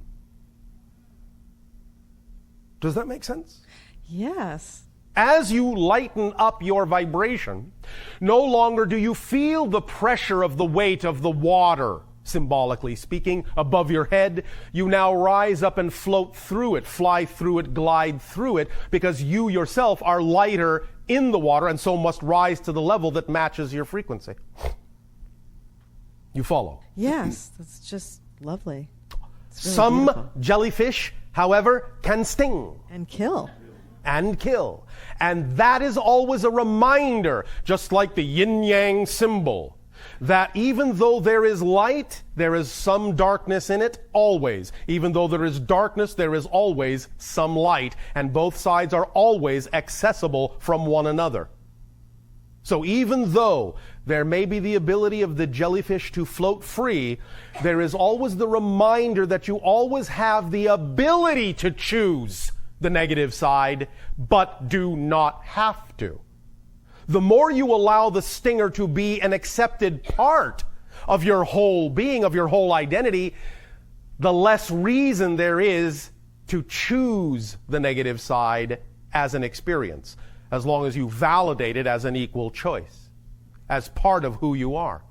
Does that make sense? Yes. As you lighten up your vibration, no longer do you feel the pressure of the weight of the water, symbolically speaking, above your head. You now rise up and float through it, fly through it, glide through it, because you yourself are lighter in the water and so must rise to the level that matches your frequency. You follow? Yes, that's just lovely. It's really Some beautiful. jellyfish, however, can sting. And kill. And kill. And that is always a reminder, just like the yin-yang symbol, that even though there is light, there is some darkness in it, always. Even though there is darkness, there is always some light, and both sides are always accessible from one another. So even though there may be the ability of the jellyfish to float free, there is always the reminder that you always have the ability to choose the negative side, but do not have to. The more you allow the stinger to be an accepted part of your whole being, of your whole identity, the less reason there is to choose the negative side as an experience, as long as you validate it as an equal choice, as part of who you are.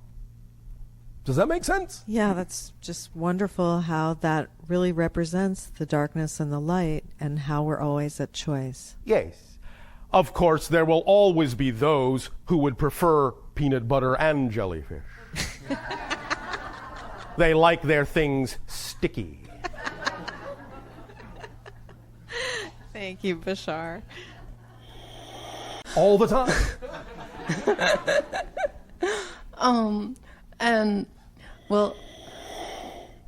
Does that make sense? Yeah, that's just wonderful how that really represents the darkness and the light and how we're always at choice. Yes. Of course, there will always be those who would prefer peanut butter and jellyfish. They like their things sticky. Thank you, Bashar. All the time. And, well,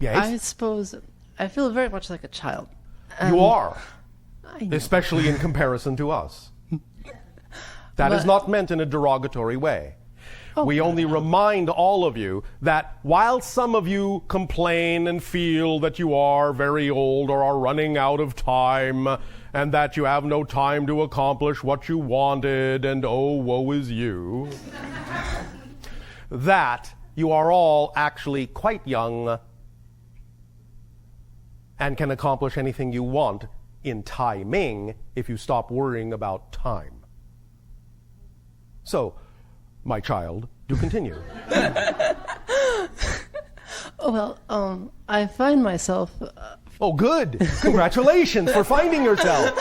Yes, I suppose I feel very much like a child. you are, I know. especially in comparison to us. That is But- not meant in a derogatory way. Oh, We only remind all of you that while some of you complain and feel that you are very old or are running out of time and that you have no time to accomplish what you wanted and oh, woe is you, that you are all actually quite young and can accomplish anything you want in timing if you stop worrying about time. So, my child, do continue. Well, I find myself, Oh, good. Congratulations for finding yourself.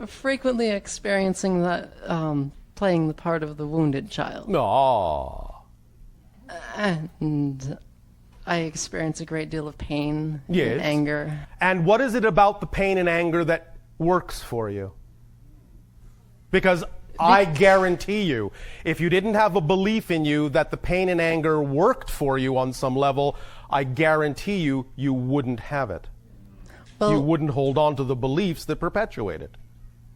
frequently experiencing that, playing the part of the wounded child. Aw. And I experience a great deal of pain Yes. and anger. And what is it about the pain and anger that works for you? Because I guarantee you, if you didn't have a belief in you that the pain and anger worked for you on some level, I guarantee you, you wouldn't have it. Well, You wouldn't hold on to the beliefs that perpetuate it.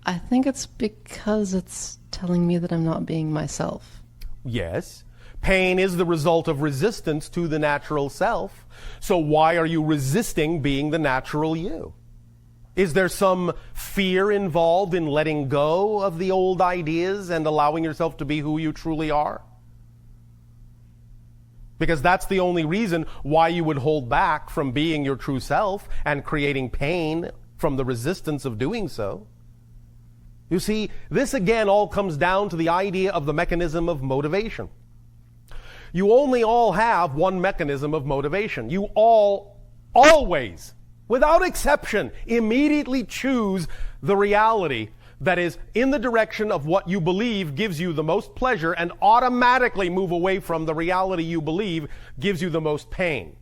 I think it's because it's telling me that I'm not being myself. Yes. Pain is the result of resistance to the natural self. So why are you resisting being the natural you? Is there some fear involved in letting go of the old ideas and allowing yourself to be who you truly are? Because that's the only reason why you would hold back from being your true self and creating pain from the resistance of doing so. You see, this again all comes down to the idea of the mechanism of motivation. You only all have one mechanism of motivation. You all, always, without exception, immediately choose the reality that is in the direction of what you believe gives you the most pleasure and automatically move away from the reality you believe gives you the most pain.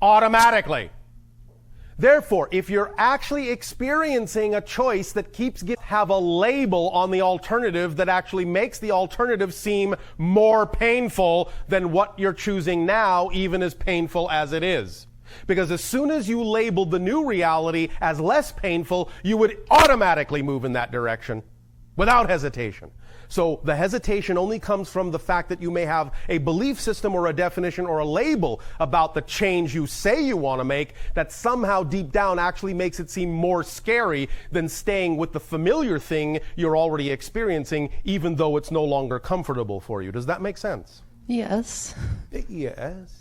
Automatically. Therefore, if you're actually experiencing a choice that have a label on the alternative that actually makes the alternative seem more painful than what you're choosing now, even as painful as it is. Because as soon as you label the new reality as less painful, you would automatically move in that direction without hesitation. So the hesitation only comes from the fact that you may have a belief system or a definition or a label about the change you say you want to make that somehow deep down actually makes it seem more scary than staying with the familiar thing you're already experiencing, even though it's no longer comfortable for you. Does that make sense? Yes. Yes.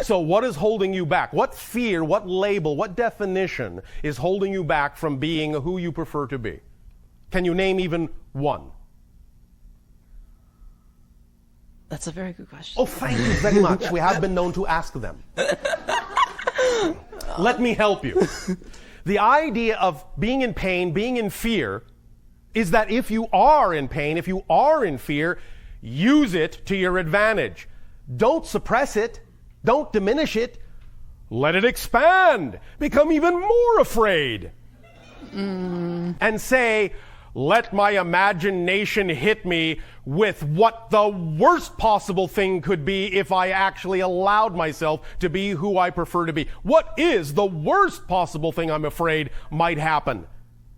So what is holding you back? What fear, what label, what definition is holding you back from being who you prefer to be? Can you name even one? That's a very good question. Oh, thank you very much. We have been known to ask them. Let me help you. The idea of being in pain, being in fear, is that if you are in pain, if you are in fear, use it to your advantage. Don't suppress it. Don't diminish it. Let it expand. Become even more afraid. And say, let my imagination hit me with what the worst possible thing could be if I actually allowed myself to be who I prefer to be. What is the worst possible thing I'm afraid might happen?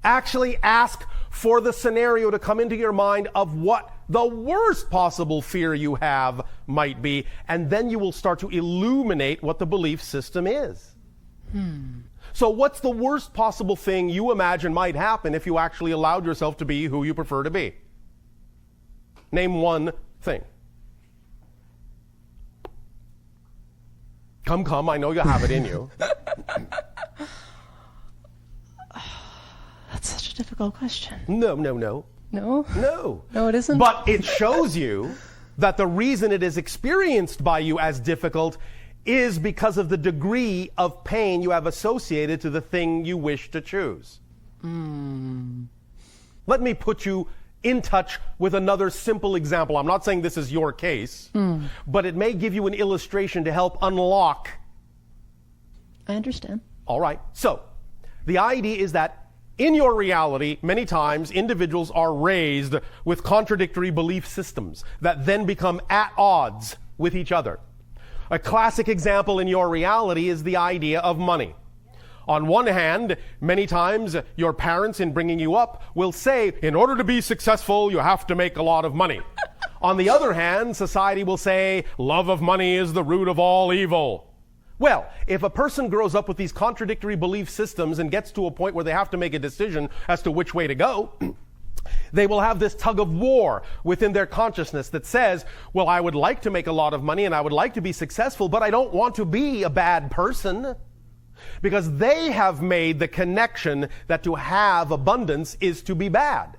Actually ask for the scenario to come into your mind of what the worst possible fear you have might be, and then you will start to illuminate what the belief system is. So what's the worst possible thing you imagine might happen if you actually allowed yourself to be who you prefer to be? Name one thing. Come, I know you have it in you. That's such a difficult question. No. No? No, it isn't? But it shows you that the reason it is experienced by you as difficult is because of the degree of pain you have associated to the thing you wish to choose. Let me put you in touch with another simple example. I'm not saying this is your case, but it may give you an illustration to help unlock. I understand. All right. So the idea is that in your reality, many times individuals are raised with contradictory belief systems that then become at odds with each other. A classic example in your reality is the idea of money. On one hand, many times your parents in bringing you up will say, in order to be successful, you have to make a lot of money. On the other hand, society will say, love of money is the root of all evil. Well, if a person grows up with these contradictory belief systems and gets to a point where they have to make a decision as to which way to go, they will have this tug of war within their consciousness that says, well, I would like to make a lot of money and I would like to be successful, but I don't want to be a bad person. Because they have made the connection that to have abundance is to be bad.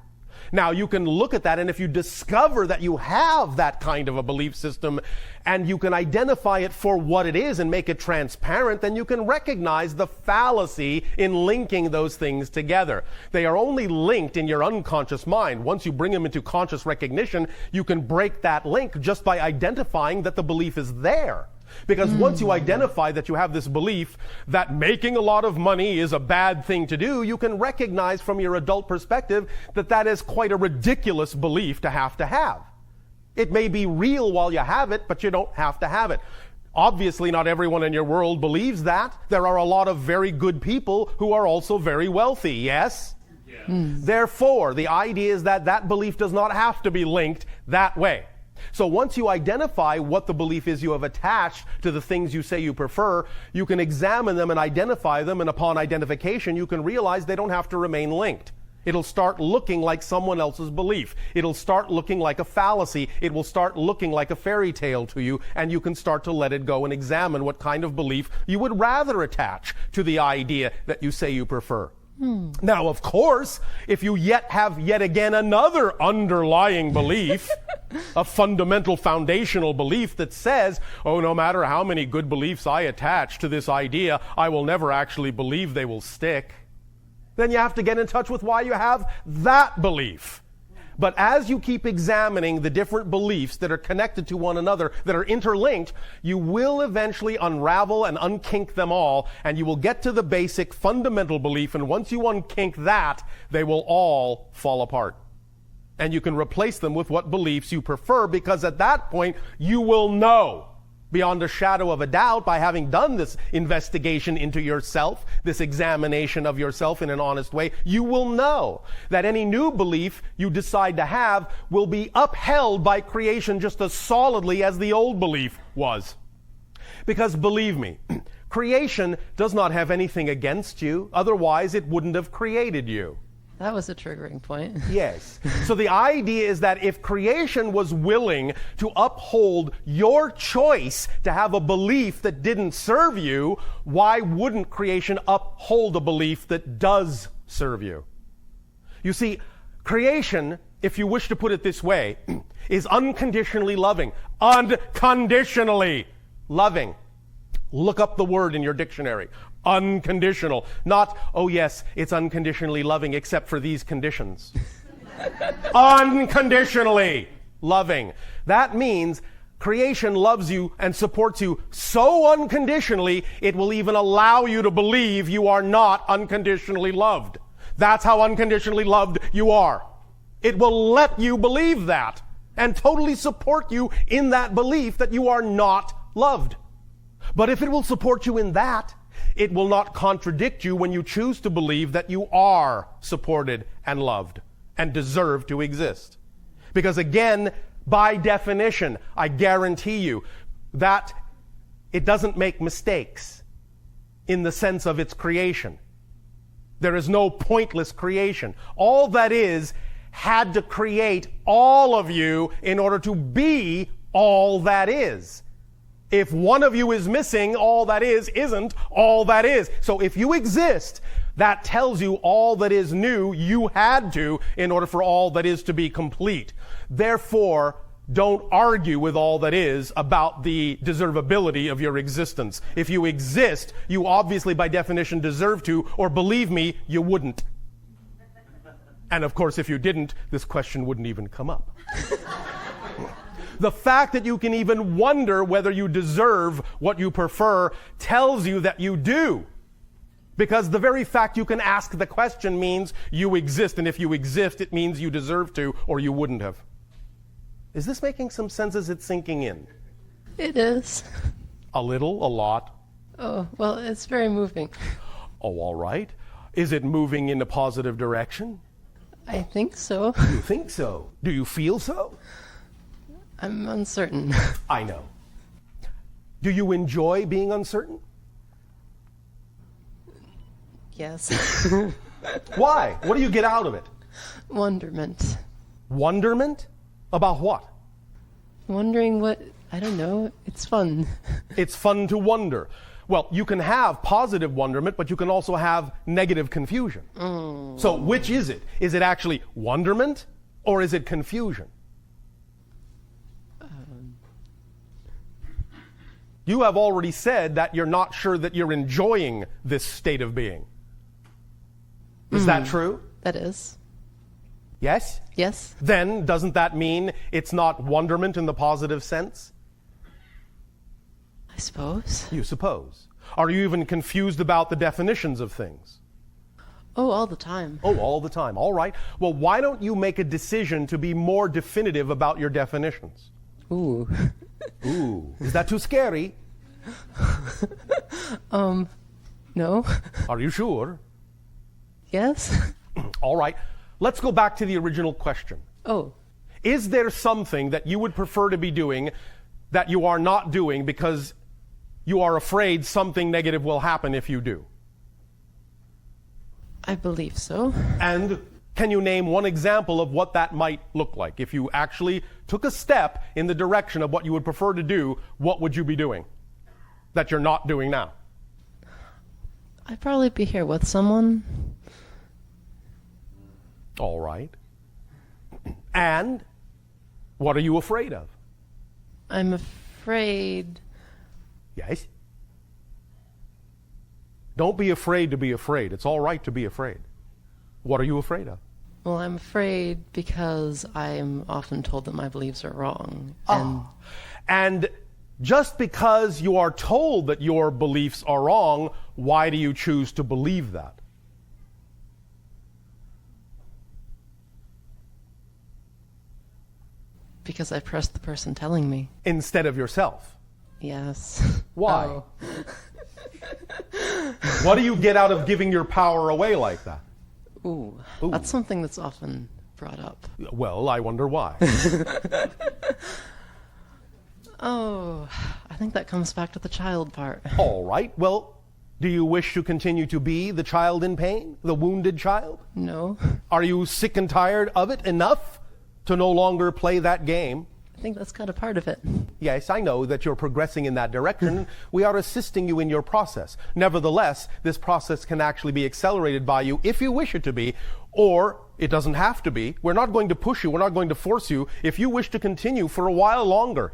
Now, you can look at that, and if you discover that you have that kind of a belief system and you can identify it for what it is and make it transparent, then you can recognize the fallacy in linking those things together. They are only linked in your unconscious mind. Once you bring them into conscious recognition, you can break that link just by identifying that the belief is there. Because once you identify that you have this belief that making a lot of money is a bad thing to do, you can recognize from your adult perspective that that is quite a ridiculous belief to have. It may be real while you have it, but you don't have to have it. Obviously, not everyone in your world believes that. There are a lot of very good people who are also very wealthy, yes? Therefore, the idea is that that belief does not have to be linked that way. So once you identify what the belief is you have attached to the things you say you prefer, you can examine them and identify them, and upon identification, you can realize they don't have to remain linked. It'll start looking like someone else's belief. It'll start looking like a fallacy. It will start looking like a fairy tale to you, and you can start to let it go and examine what kind of belief you would rather attach to the idea that you say you prefer. Now, of course, if you have yet again another underlying belief, a fundamental foundational belief that says, oh, no matter how many good beliefs I attach to this idea, I will never actually believe they will stick, then you have to get in touch with why you have that belief. But as you keep examining the different beliefs that are connected to one another, that are interlinked, you will eventually unravel and unkink them all, and you will get to the basic fundamental belief, and once you unkink that, they will all fall apart. And you can replace them with what beliefs you prefer, because at that point, you will know. beyond a shadow of a doubt, by having done this investigation into yourself, this examination of yourself in an honest way, you will know that any new belief you decide to have will be upheld by creation just as solidly as the old belief was. Because believe me, creation does not have anything against you, otherwise it wouldn't have created you. That was a triggering point. Yes. So the idea is that if creation was willing to uphold your choice to have a belief that didn't serve you, why wouldn't creation uphold a belief that does serve you? You see, creation, if you wish to put it this way, is unconditionally loving. Unconditionally loving. Look up the word in your dictionary. Unconditional. Not, oh yes, it's unconditionally loving except for these conditions. Unconditionally loving. That means creation loves you and supports you so unconditionally, it will even allow you to believe you are not unconditionally loved. That's how unconditionally loved you are. It will let you believe that and totally support you in that belief that you are not loved. But if it will support you in that, it will not contradict you when you choose to believe that you are supported and loved and deserve to exist. Because again, by definition, I guarantee you that it doesn't make mistakes in the sense of its creation. There is no pointless creation. All that is had to create all of you in order to be all that is. If one of you is missing, all that is isn't all that is. So if you exist, that tells you all that is new you had to in order for all that is to be complete. Therefore, don't argue with all that is about the deservability of your existence. If you exist, you obviously by definition deserve to, or believe me, you wouldn't. And of course, if you didn't, this question wouldn't even come up. The fact that you can even wonder whether you deserve what you prefer tells you that you do. Because the very fact you can ask the question means you exist, and if you exist, it means you deserve to, or you wouldn't have. Is this making some sense as it's sinking in? It is. A little, a lot? Oh, well, it's very moving. Oh, all right. Is it moving in a positive direction? I think so. You think so? Do you feel so? I'm uncertain. I know. Do you enjoy being uncertain? Yes. Why? What do you get out of it? Wonderment. Wonderment? About what? Wondering what, I don't know, it's fun. It's fun to wonder. Well, you can have positive wonderment, but you can also have negative confusion. So which is it? Is it actually wonderment or is it confusion? You have already said that you're not sure that you're enjoying this state of being. Is that true? That is. Yes? Yes. Then doesn't that mean it's not wonderment in the positive sense? I suppose. You suppose. Are you even confused about the definitions of things? Oh, all the time. Oh, all the time. All right. Well, why don't you make a decision to be more definitive about your definitions? Ooh. Ooh. Is that too scary? No. Are you sure? Yes. All right. Let's go back to the original question. Oh. Is there something that you would prefer to be doing that you are not doing because you are afraid something negative will happen if you do? I believe so. And can you name one example of what that might look like? If you actually took a step in the direction of what you would prefer to do, what would you be doing that you're not doing now? I'd probably be here with someone. All right. And what are you afraid of? I'm afraid. Yes? Don't be afraid to be afraid. It's all right to be afraid. What are you afraid of? Well, I'm afraid because I am often told that my beliefs are wrong. And just because you are told that your beliefs are wrong, why do you choose to believe that? Because I trust the person telling me. Instead of yourself. Yes. Why? Oh. What do you get out of giving your power away like that? Ooh. Ooh. That's something that's often brought up. Well, I wonder why. Oh, I think that comes back to the child part. All right. Well, do you wish to continue to be the child in pain, the wounded child? No. Are you sick and tired of it enough to no longer play that game? I think that's kind of part of it. Yes, I know that you're progressing in that direction. We are assisting you in your process. Nevertheless, this process can actually be accelerated by you if you wish it to be, or it doesn't have to be. We're not going to push you. We're not going to force you. If you wish to continue for a while longer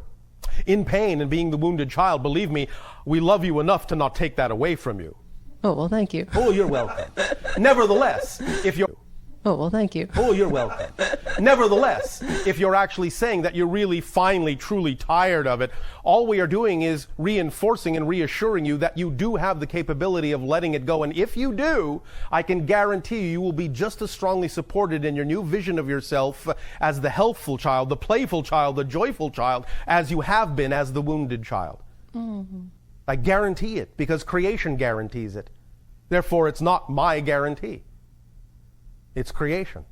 in pain and being the wounded child, believe me, we love you enough to not take that away from you. Oh, well, thank you. Oh, you're welcome. Nevertheless, if you're... Oh, well, thank you. Oh, you're welcome. Nevertheless, if you're actually saying that you're really finally, truly tired of it, all we are doing is reinforcing and reassuring you that you do have the capability of letting it go. And if you do, I can guarantee you will be just as strongly supported in your new vision of yourself as the healthful child, the playful child, the joyful child, as you have been as the wounded child. Mm-hmm. I guarantee it because creation guarantees it. Therefore, it's not my guarantee. It's creation's.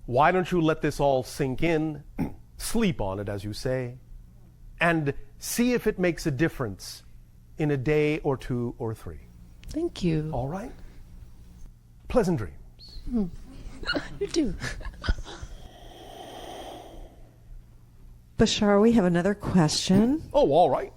Why don't you let this all sink in, sleep on it, as you say, and see if it makes a difference in a day or 2 or 3. Thank you. All right? Pleasant dreams. You too. Bashar, we have another question. Oh, all right.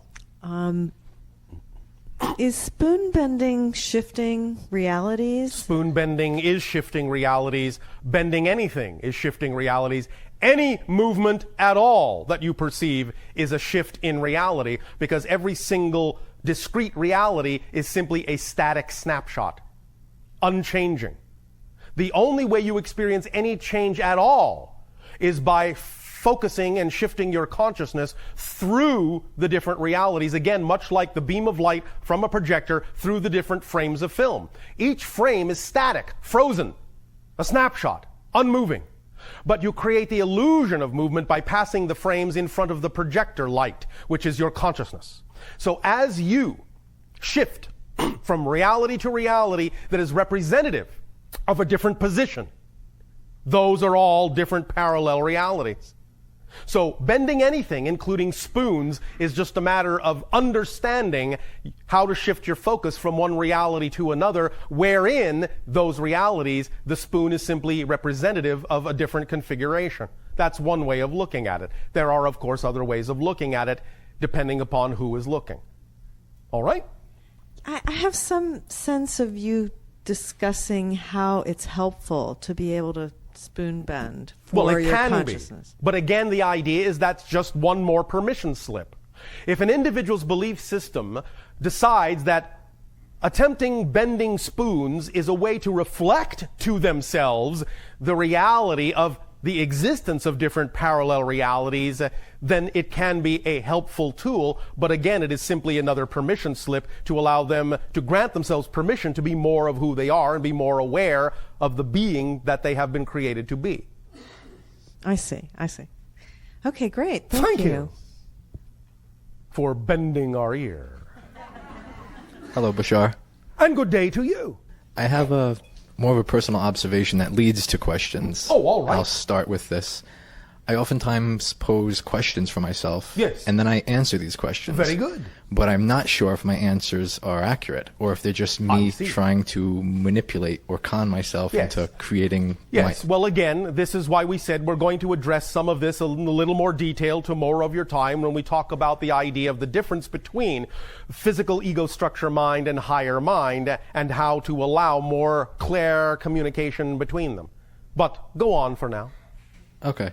Is spoon bending shifting realities? Spoon bending is shifting realities. Bending anything is shifting realities. Any movement at all that you perceive is a shift in reality because every single discrete reality is simply a static snapshot, unchanging. The only way you experience any change at all is by focusing and shifting your consciousness through the different realities, again, much like the beam of light from a projector through the different frames of film. Each frame is static, frozen, a snapshot, unmoving. But you create the illusion of movement by passing the frames in front of the projector light, which is your consciousness. So as you shift from reality to reality that is representative of a different position, those are all different parallel realities. So bending anything, including spoons, is just a matter of understanding how to shift your focus from one reality to another, wherein those realities, the spoon is simply representative of a different configuration. That's one way of looking at it. There are, of course, other ways of looking at it, depending upon who is looking. All right? I have some sense of you discussing how it's helpful to be able to spoon bend for your consciousness. Be. But again, the idea is that's just one more permission slip. If an individual's belief system decides that attempting bending spoons is a way to reflect to themselves the reality of the existence of different parallel realities, then it can be a helpful tool. But again, it is simply another permission slip to allow them to grant themselves permission to be more of who they are and be more aware of the being that they have been created to be. I see. Okay, great. Thank you for bending our ear. Hello, Bashar. And good day to you. I have more of a personal observation that leads to questions. Oh, all right. I'll start with this. I oftentimes pose questions for myself. Yes. And then I answer these questions. Very good. But I'm not sure if my answers are accurate or if they're just me trying to manipulate or con myself into creating Well, again, this is why we said we're going to address some of this in a little more detail tomorrow of your time when we talk about the idea of the difference between physical ego structure mind and higher mind and how to allow more clear communication between them. But go on for now. Okay.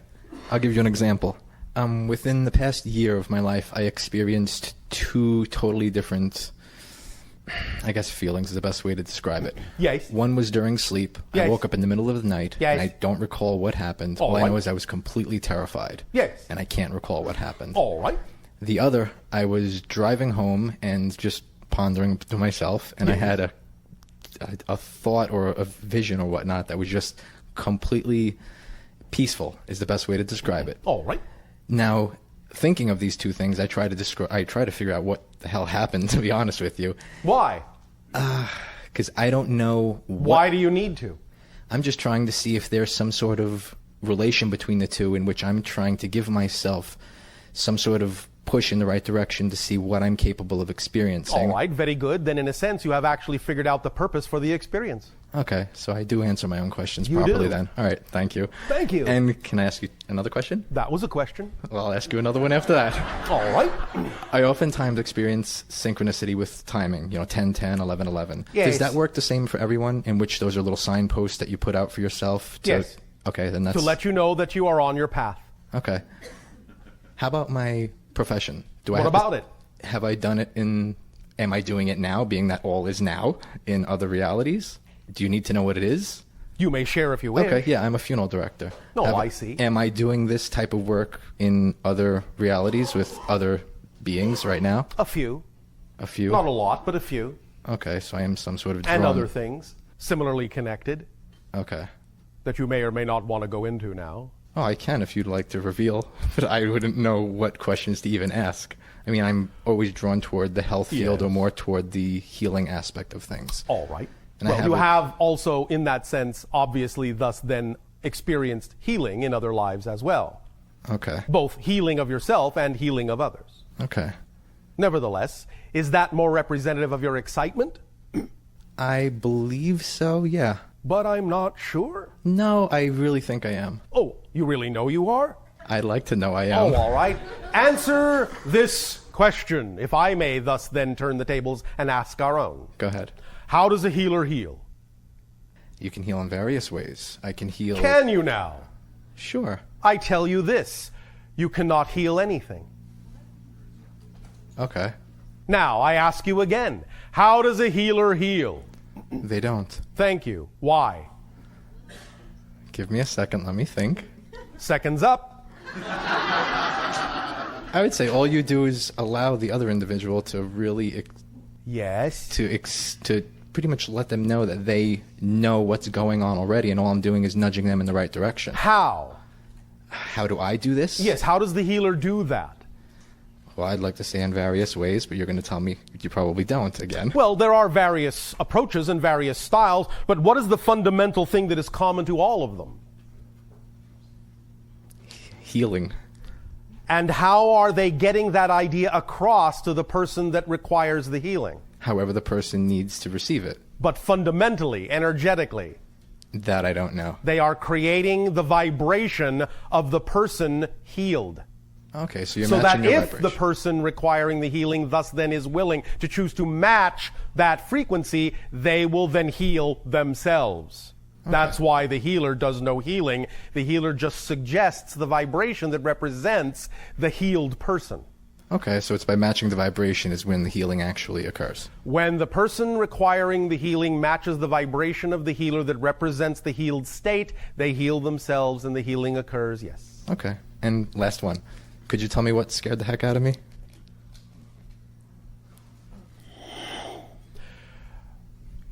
I'll give you an example. Within the past year of my life, I experienced 2 totally different, I guess feelings is the best way to describe it. Yes. One was during sleep. Yes. I woke up in the middle of the night, Yes. and I don't recall what happened. All All I right. know is I was completely terrified. Yes. And I can't recall what happened. All right. The other, I was driving home and just pondering to myself, and I had a thought or a vision or whatnot that was just completely peaceful is the best way to describe it. All right. Now, thinking of these two things, I try to figure out what the hell happened, to be honest with you. Why? Because I don't know Why do you need to? I'm just trying to see if there's some sort of relation between the two in which I'm trying to give myself some sort of push in the right direction to see what I'm capable of experiencing. All right, very good. Then in a sense, you have actually figured out the purpose for the experience. Okay, so I do answer my own questions You properly do. then. All right, thank you. Thank you. And can I ask you another question? That was a question. Well, I'll ask you another one after that. All right. I oftentimes experience synchronicity with timing, 10, 10, 11, 11. Yes. Does that work the same for everyone, in which those are little signposts that you put out for yourself? Yes. Okay, then that's... To let you know that you are on your path. Okay. How about my profession? What about it? Have I done it am I doing it now, being that all is now, in other realities? Do you need to know what it is? You may share if you wish. Okay, yeah, I'm a funeral director. Oh, I see. Am I doing this type of work in other realities with other beings right now? A few. A few? Not a lot, but a few. Okay, so I am some sort of And drone. other things similarly connected Okay. that you may or may not want to go into now. Oh, I can if you'd like to reveal, but I wouldn't know what questions to even ask. I mean, I'm always drawn toward the health field Yes. or more toward the healing aspect of things. All right. And I well, have you a- have also, in that sense, obviously, thus then experienced healing in other lives as well. Okay. Both healing of yourself and healing of others. Okay. Nevertheless, is that more representative of your excitement? I believe so, yeah. But I'm not sure. No, I really think I am. Oh, you really know you are? I'd like to know I am. Oh, all right. Answer this question, if I may thus then turn the tables and ask our own. Go ahead. How does a healer heal? You can heal in various ways. I can heal... Can you now? Sure. I tell you this, you cannot heal anything. Okay. Now, I ask you again, how does a healer heal? They don't. Thank you. Why? Give me a second, let me think. Seconds up. I would say all you do is allow the other individual to really... Yes. to pretty much let them know that they know what's going on already, and all I'm doing is nudging them in the right direction. How? How do I do this? Yes, how does the healer do that? Well, I'd like to say in various ways, but you're going to tell me you probably don't again. Well, there are various approaches and various styles, but what is the fundamental thing that is common to all of them? Healing. And how are they getting that idea across to the person that requires the healing? However the person needs to receive it. But fundamentally, energetically, That I don't know. they are creating the vibration of the person healed. Okay, so you're So that matching your if vibration. the person requiring the healing thus then is willing to choose to match that frequency, they will then heal themselves. That's why the healer does no healing. The healer just suggests the vibration that represents the healed person. Okay, so it's by matching the vibration is when the healing actually occurs. When the person requiring the healing matches the vibration of the healer that represents the healed state, they heal themselves and the healing occurs, yes. Okay, and last one. Could you tell me what scared the heck out of me?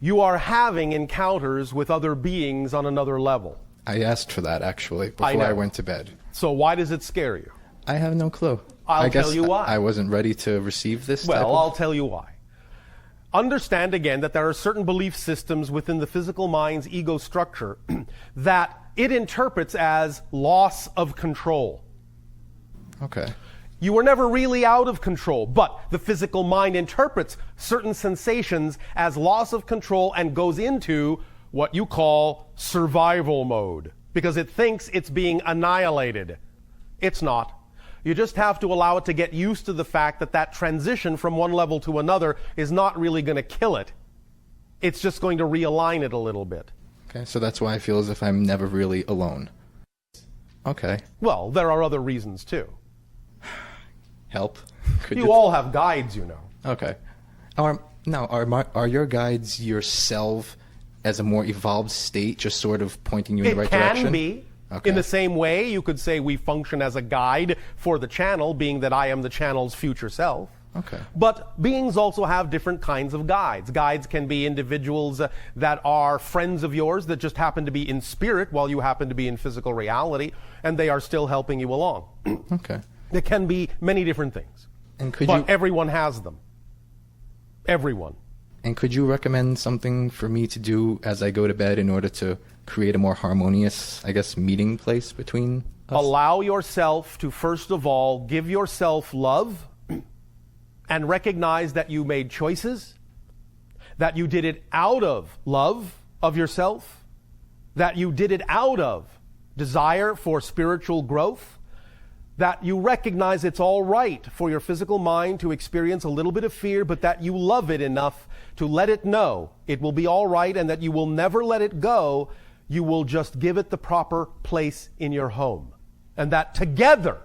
You are having encounters with other beings on another level. I asked for that, actually, before I know. I went to bed. So why does it scare you? I have no clue. I'll I guess tell you why. I wasn't ready to receive this type Well, of... I'll tell you why. Understand again that there are certain belief systems within the physical mind's ego structure that it interprets as loss of control. Okay. You were never really out of control, but the physical mind interprets certain sensations as loss of control and goes into what you call survival mode because it thinks it's being annihilated. It's not. You just have to allow it to get used to the fact that that transition from one level to another is not really going to kill it. It's just going to realign it a little bit. Okay, so that's why I feel as if I'm never really alone. Okay. Well, there are other reasons too. Help? Could You all have guides, you know. Okay. Are your guides yourself as a more evolved state, just sort of pointing you in the right direction? It can be. Okay. In the same way, you could say we function as a guide for the channel, being that I am the channel's future self. Okay. But beings also have different kinds of guides. Guides can be individuals that are friends of yours that just happen to be in spirit while you happen to be in physical reality, and they are still helping you along. Okay. It can be many different things. And could But you everyone has them. Everyone. and could you recommend something for me to do as I go to bed in order to create a more harmonious, I guess, meeting place between us? Allow yourself to, first of all, give yourself love and recognize that you made choices, that you did it out of love of yourself, that you did it out of desire for spiritual growth, that you recognize it's all right for your physical mind to experience a little bit of fear, but that you love it enough to let it know it will be all right and that you will never let it go. You will just give it the proper place in your home. And that together,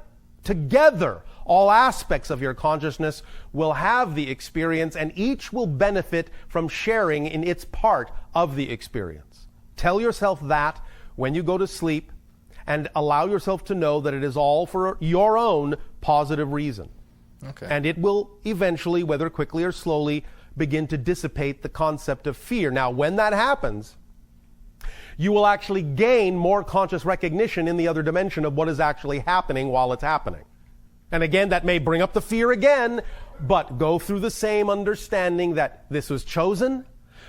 all aspects of your consciousness will have the experience and each will benefit from sharing in its part of the experience. Tell yourself that when you go to sleep, and allow yourself to know that it is all for your own positive reason. Okay. And it will eventually, whether quickly or slowly, begin to dissipate the concept of fear. Now, when that happens, you will actually gain more conscious recognition in the other dimension of what is actually happening while it's happening. And again, that may bring up the fear again, but go through the same understanding that this was chosen,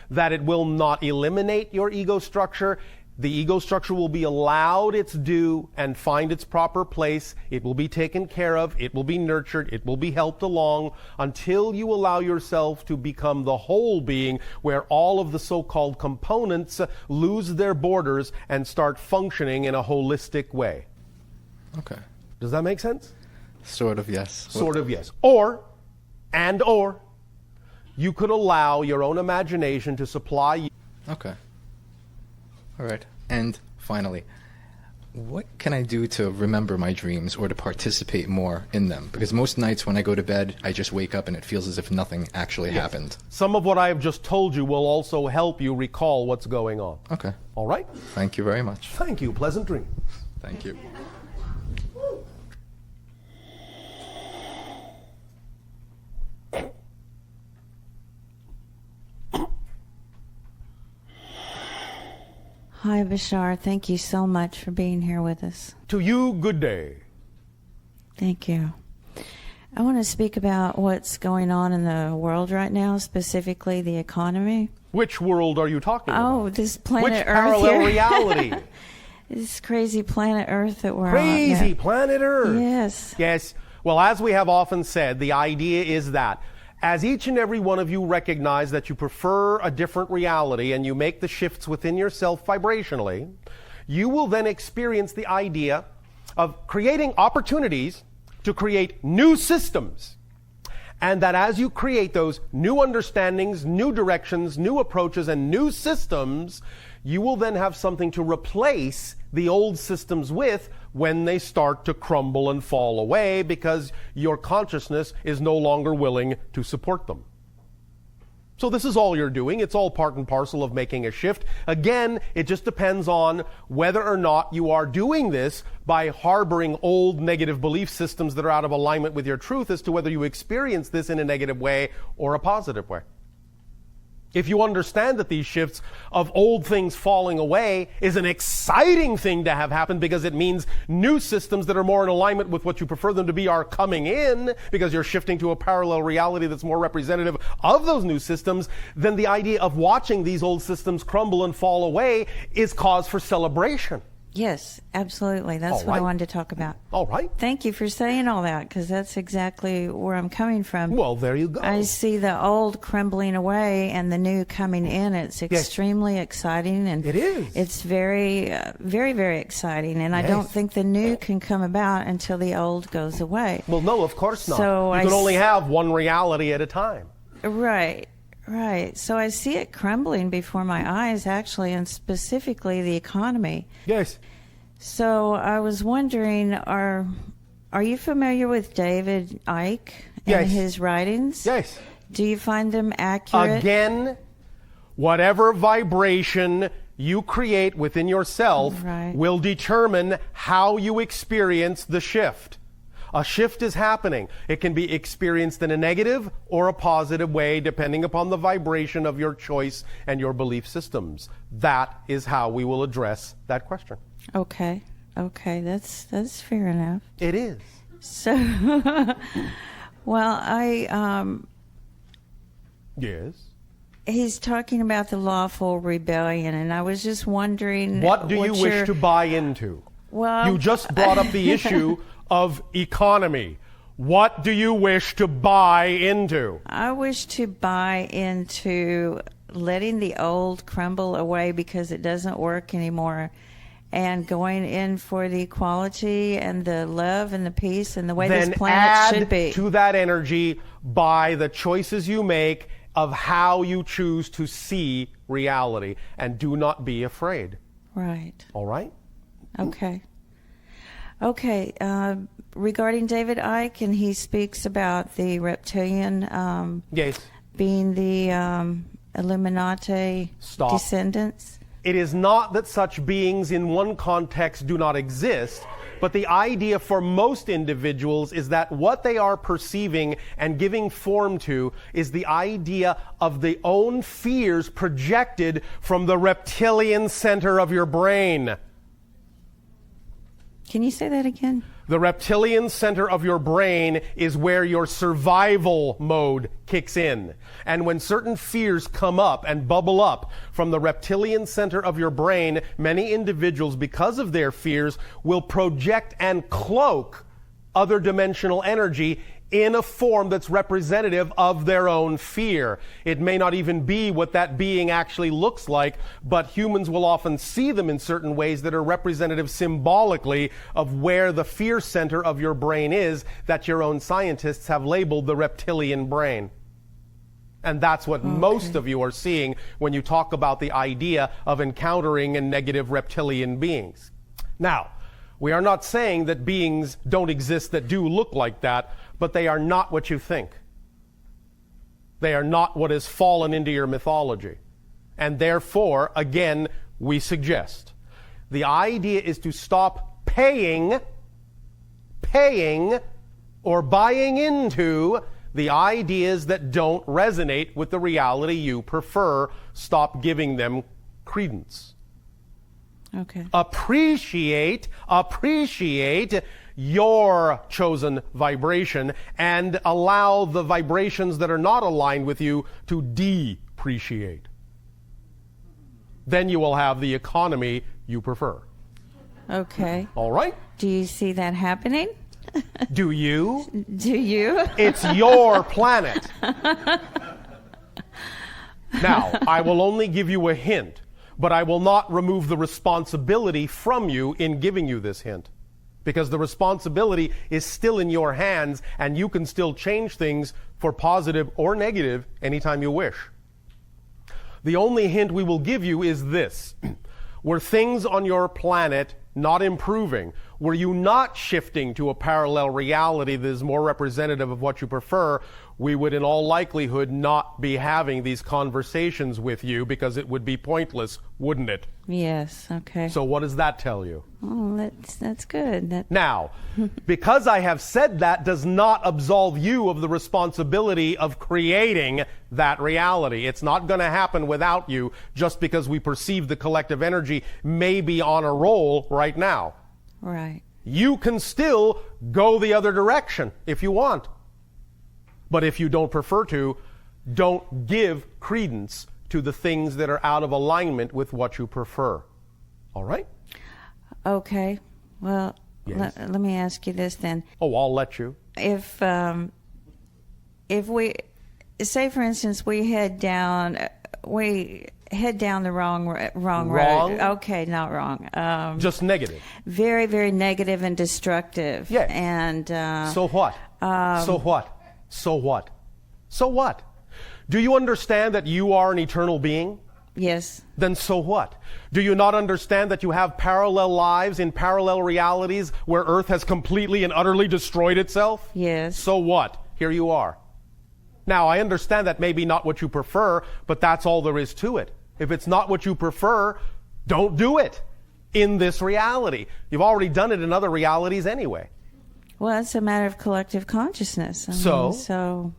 that it will not eliminate your ego structure. The ego structure will be allowed its due and find its proper place. It will be taken care of. It will be nurtured. It will be helped along until you allow yourself to become the whole being where all of the so-called components lose their borders and start functioning in a holistic way. Okay. Does that make sense? Sort of, yes. Sort of, yes. Or you could allow your own imagination to supply you. Okay. All right. And finally, what can I do to remember my dreams or to participate more in them? Because most nights when I go to bed, I just wake up and it feels as if nothing actually happened. Some of what I have just told you will also help you recall what's going on. Okay. All right? Thank you very much. Thank you. Pleasant dreams. Thank you. Hi, Bashar. Thank you so much for being here with us. To you, good day. Thank you. I want to speak about what's going on in the world right now, specifically the economy. Which world are you talking about? Oh, this planet Which Earth parallel here. reality? This crazy planet Earth that we're on. Crazy Yeah. planet Earth. Yes. Yes. Well, as we have often said, the idea is that as each and every one of you recognize that you prefer a different reality and you make the shifts within yourself vibrationally, you will then experience the idea of creating opportunities to create new systems. And that as you create those new understandings, new directions, new approaches, and new systems, you will then have something to replace the old systems with when they start to crumble and fall away because your consciousness is no longer willing to support them. So this is all you're doing. It's all part and parcel of making a shift. Again, it just depends on whether or not you are doing this by harboring old negative belief systems that are out of alignment with your truth as to whether you experience this in a negative way or a positive way. If you understand that these shifts of old things falling away is an exciting thing to have happen because it means new systems that are more in alignment with what you prefer them to be are coming in because you're shifting to a parallel reality that's more representative of those new systems, then the idea of watching these old systems crumble and fall away is cause for celebration. Yes, absolutely. That's All what I right. wanted to talk about. All right. Thank you for saying all that, because that's exactly where I'm coming from. Well, there you go. I see the old crumbling away and the new coming in. It's extremely exciting, and It is. It's very, very, very exciting. And I Yes. don't think the new can come about until the old goes away. Well, no, of course not. So you I can only s- have one reality at a time. Right, right. So I see it crumbling before my eyes, actually, and specifically the economy. Yes. So I was wondering, are you familiar with David Icke and Yes. his writings? Yes. Do you find them accurate? Again, whatever vibration you create within yourself Right. will determine how you experience the shift. A shift is happening. It can be experienced in a negative or a positive way, depending upon the vibration of your choice and your belief systems. That is how we will address that question. Okay, that's fair enough. It is. So, well, Yes. he's talking about the lawful rebellion, and I was just wondering What do you wish to buy into? Well, You just brought up the issue of economy. What do you wish to buy into? I wish to buy into letting the old crumble away because it doesn't work anymore, and going in for the equality and the love and the peace and the way Then this planet should be. add to that energy by the choices you make of how you choose to see reality. And do not be afraid. Right. All right? Okay. Okay. Regarding David Icke, and he speaks about the reptilian Yes. being the Illuminati Stop. descendants. It is not that such beings in one context do not exist, but the idea for most individuals is that what they are perceiving and giving form to is the idea of the own fears projected from the reptilian center of your brain. Can you say that again? The reptilian center of your brain is where your survival mode kicks in. And when certain fears come up and bubble up from the reptilian center of your brain, many individuals, because of their fears, will project and cloak other dimensional energy in a form that's representative of their own fear. It may not even be what that being actually looks like, but humans will often see them in certain ways that are representative symbolically of where the fear center of your brain is, that your own scientists have labeled the reptilian brain. And that's what most of you are seeing when you talk about the idea of encountering a negative reptilian beings. Now, we are not saying that beings don't exist that do look like that, but they are not what you think. They are not what has fallen into your mythology. And therefore, again, we suggest the idea is to stop paying or buying into the ideas that don't resonate with the reality you prefer. Stop giving them credence. Okay. Appreciate your chosen vibration and allow the vibrations that are not aligned with you to depreciate. Then you will have the economy you prefer. Okay. All right? Do you see that happening? Do you? Do you? It's your planet. Now, I will only give you a hint, but I will not remove the responsibility from you in giving you this hint. Because the responsibility is still in your hands, and you can still change things for positive or negative anytime you wish. The only hint we will give you is this. Were things on your planet not improving? Were you not shifting to a parallel reality that is more representative of what you prefer? We would in all likelihood not be having these conversations with you, because it would be pointless, wouldn't it? Yes. Okay. So what does that tell you? Oh, that's good. Now, because I have said that does not absolve you of the responsibility of creating that reality. It's not going to happen without you, just because we perceive the collective energy may be on a roll right now. Right. You can still go the other direction if you want. But if you don't prefer to, don't give credence to the things that are out of alignment with what you prefer. All right? Okay. Well, Yes. let me ask you this then. Oh, I'll let you. If we say, for instance, we head down the wrong road. Okay, not wrong. Just negative. Very, very negative and destructive. Yes. And So what? So what? So what? So what? Do you understand that you are an eternal being? yes. Then so what? Do you not understand that you have parallel lives in parallel realities where Earth has completely and utterly destroyed itself? Yes. So what? Here you are. Now, I understand that may be not what you prefer, but that's all there is to it. If it's not what you prefer, don't do it in this reality. You've already done it in other realities anyway. Well, it's a matter of collective consciousness. I So? mean, so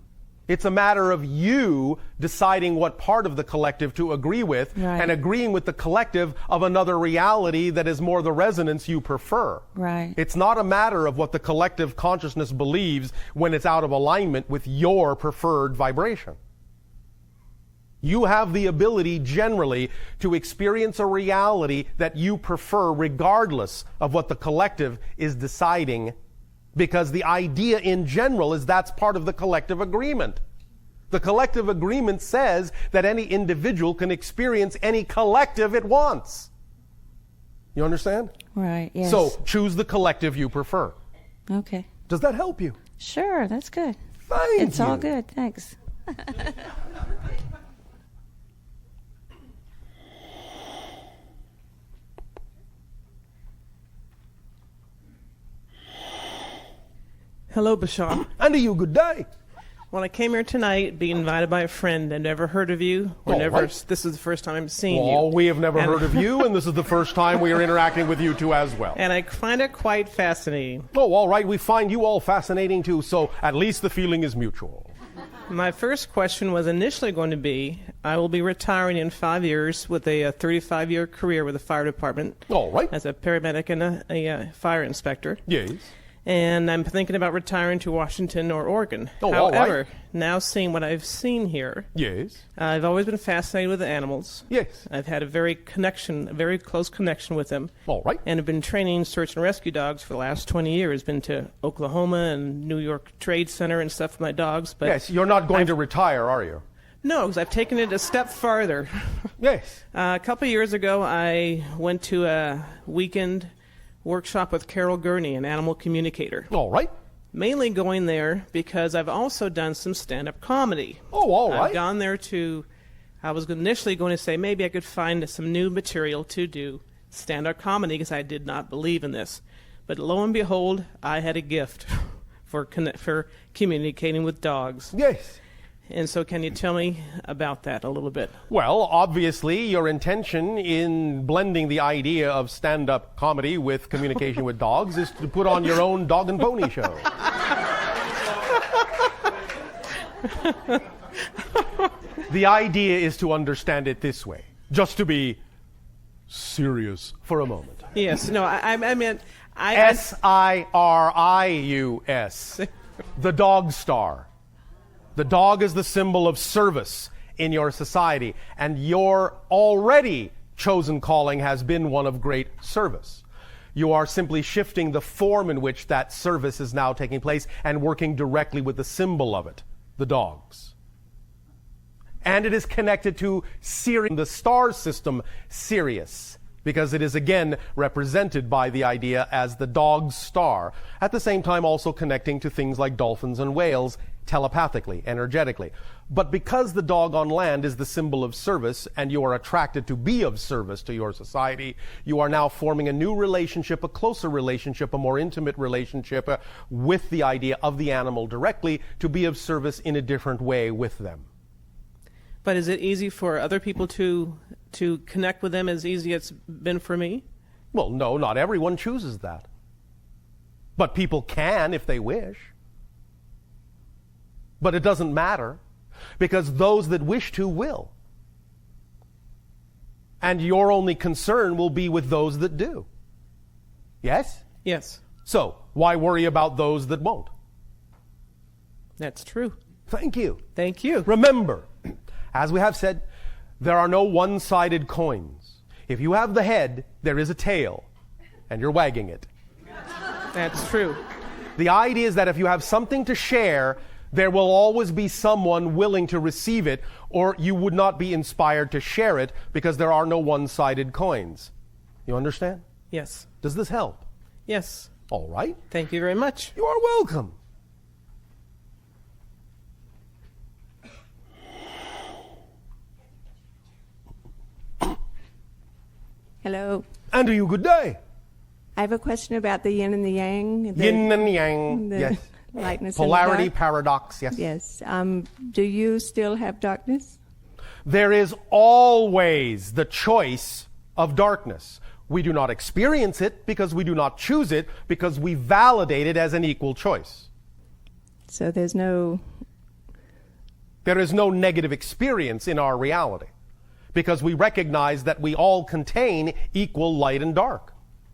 It's a matter of you deciding what part of the collective to agree with Right. and agreeing with the collective of another reality that is more the resonance you prefer. Right. It's not a matter of what the collective consciousness believes when it's out of alignment with your preferred vibration. You have the ability generally to experience a reality that you prefer regardless of what the collective is deciding, because the idea in general is that's part of the collective agreement. The collective agreement says that any individual can experience any collective it wants. You understand? Right. Yes. So choose the collective you prefer. Okay. Does that help you? Sure. That's good. Thank It's you. all good. Thanks. Hello, Bashar. And to you, good day. When I came here tonight, being invited by a friend, and never heard of you, or All never. right. This is the first time I'm seeing Well, you. we have never And- heard of you, and this is the first time we are interacting with you two as well. And I find it quite fascinating. Oh, all right. We find you all fascinating too, so at least the feeling is mutual. My first question was initially going to be, I will be retiring in 5 years with a 35-year career with the fire department All right. as a paramedic and a fire inspector. Yes. And I'm thinking about retiring to Washington or Oregon. Oh, all right. However, now seeing what I've seen here, Yes. I've always been fascinated with the animals. Yes. I've had a very close connection with them. All right. And have been training search and rescue dogs for the last 20 years. Been to Oklahoma and New York Trade Center and stuff with my dogs. But Yes. You're not going to retire, are you? no, because I've taken it a step farther. Yes. A couple of years ago, I went to a weekend workshop with Carol Gurney, an animal communicator. All right. Mainly going there because I've also done some stand-up comedy. Oh, all I've right. gone there I was initially going to say maybe I could find some new material to do stand-up comedy because I did not believe in this. But lo and behold, I had a gift for communicating with dogs. Yes. And so can you tell me about that a little bit? Well, obviously, your intention in blending the idea of stand-up comedy with communication with dogs is to put on your own dog and pony show. The idea is to understand it this way, just to be serious for a moment. Yes, no, I meant... S-I-R-I-U-S. The dog star. The dog is the symbol of service in your society, and your already chosen calling has been one of great service. You are simply shifting the form in which that service is now taking place and working directly with the symbol of it, the dogs. And it is connected to the star system, Sirius, because it is again represented by the idea as the dog star, at the same time also connecting to things like dolphins and whales telepathically, energetically. But because the dog on land is the symbol of service and you are attracted to be of service to your society, you are now forming a new relationship, a closer relationship, a more intimate relationship with the idea of the animal directly to be of service in a different way with them. But is it easy for other people to connect with them as easy as it's been for me? Well, no, not everyone chooses that. But people can if they wish. But it doesn't matter, because those that wish to will. And your only concern will be with those that do. Yes? Yes, So, why worry about those that won't? that's true. Thank you. Thank you. Remember, as we have said, there are no one-sided coins. If you have the head, there is a tail, and you're wagging it. That's true. The idea is that if you have something to share, there will always be someone willing to receive it, or you would not be inspired to share it because there are no one-sided coins. You understand? Yes. Does this help? Yes. All right. Thank you very much. You are welcome. Hello. And to you, good day. I have a question about the yin and the yang. The, Yin and yang. the Yes. lightness and Polarity, the dark. paradox. Yes. Yes. Do you still have darkness? There is always the choice of darkness. We do not experience it because we do not choose it, because we validate it as an equal choice. So there's no There is no negative experience in our reality because we recognize that we all contain equal light and dark.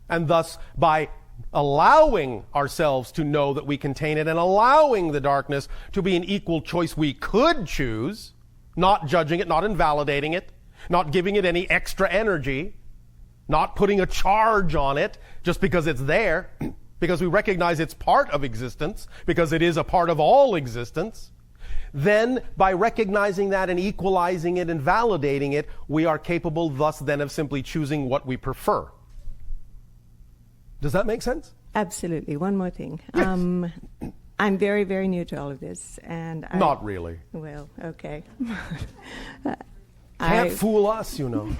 And thus, by allowing ourselves to know that we contain it and allowing the darkness to be an equal choice we could choose, not judging it, not invalidating it, not giving it any extra energy, not putting a charge on it just because it's there, because we recognize it's part of existence, because it is a part of all existence, then by recognizing that and equalizing it and validating it, we are capable thus then of simply choosing what we prefer. Does that make sense? Absolutely. One more thing. Yes. I'm very, very new to all of this, and Not really. Well, okay. Can't fool us, you know.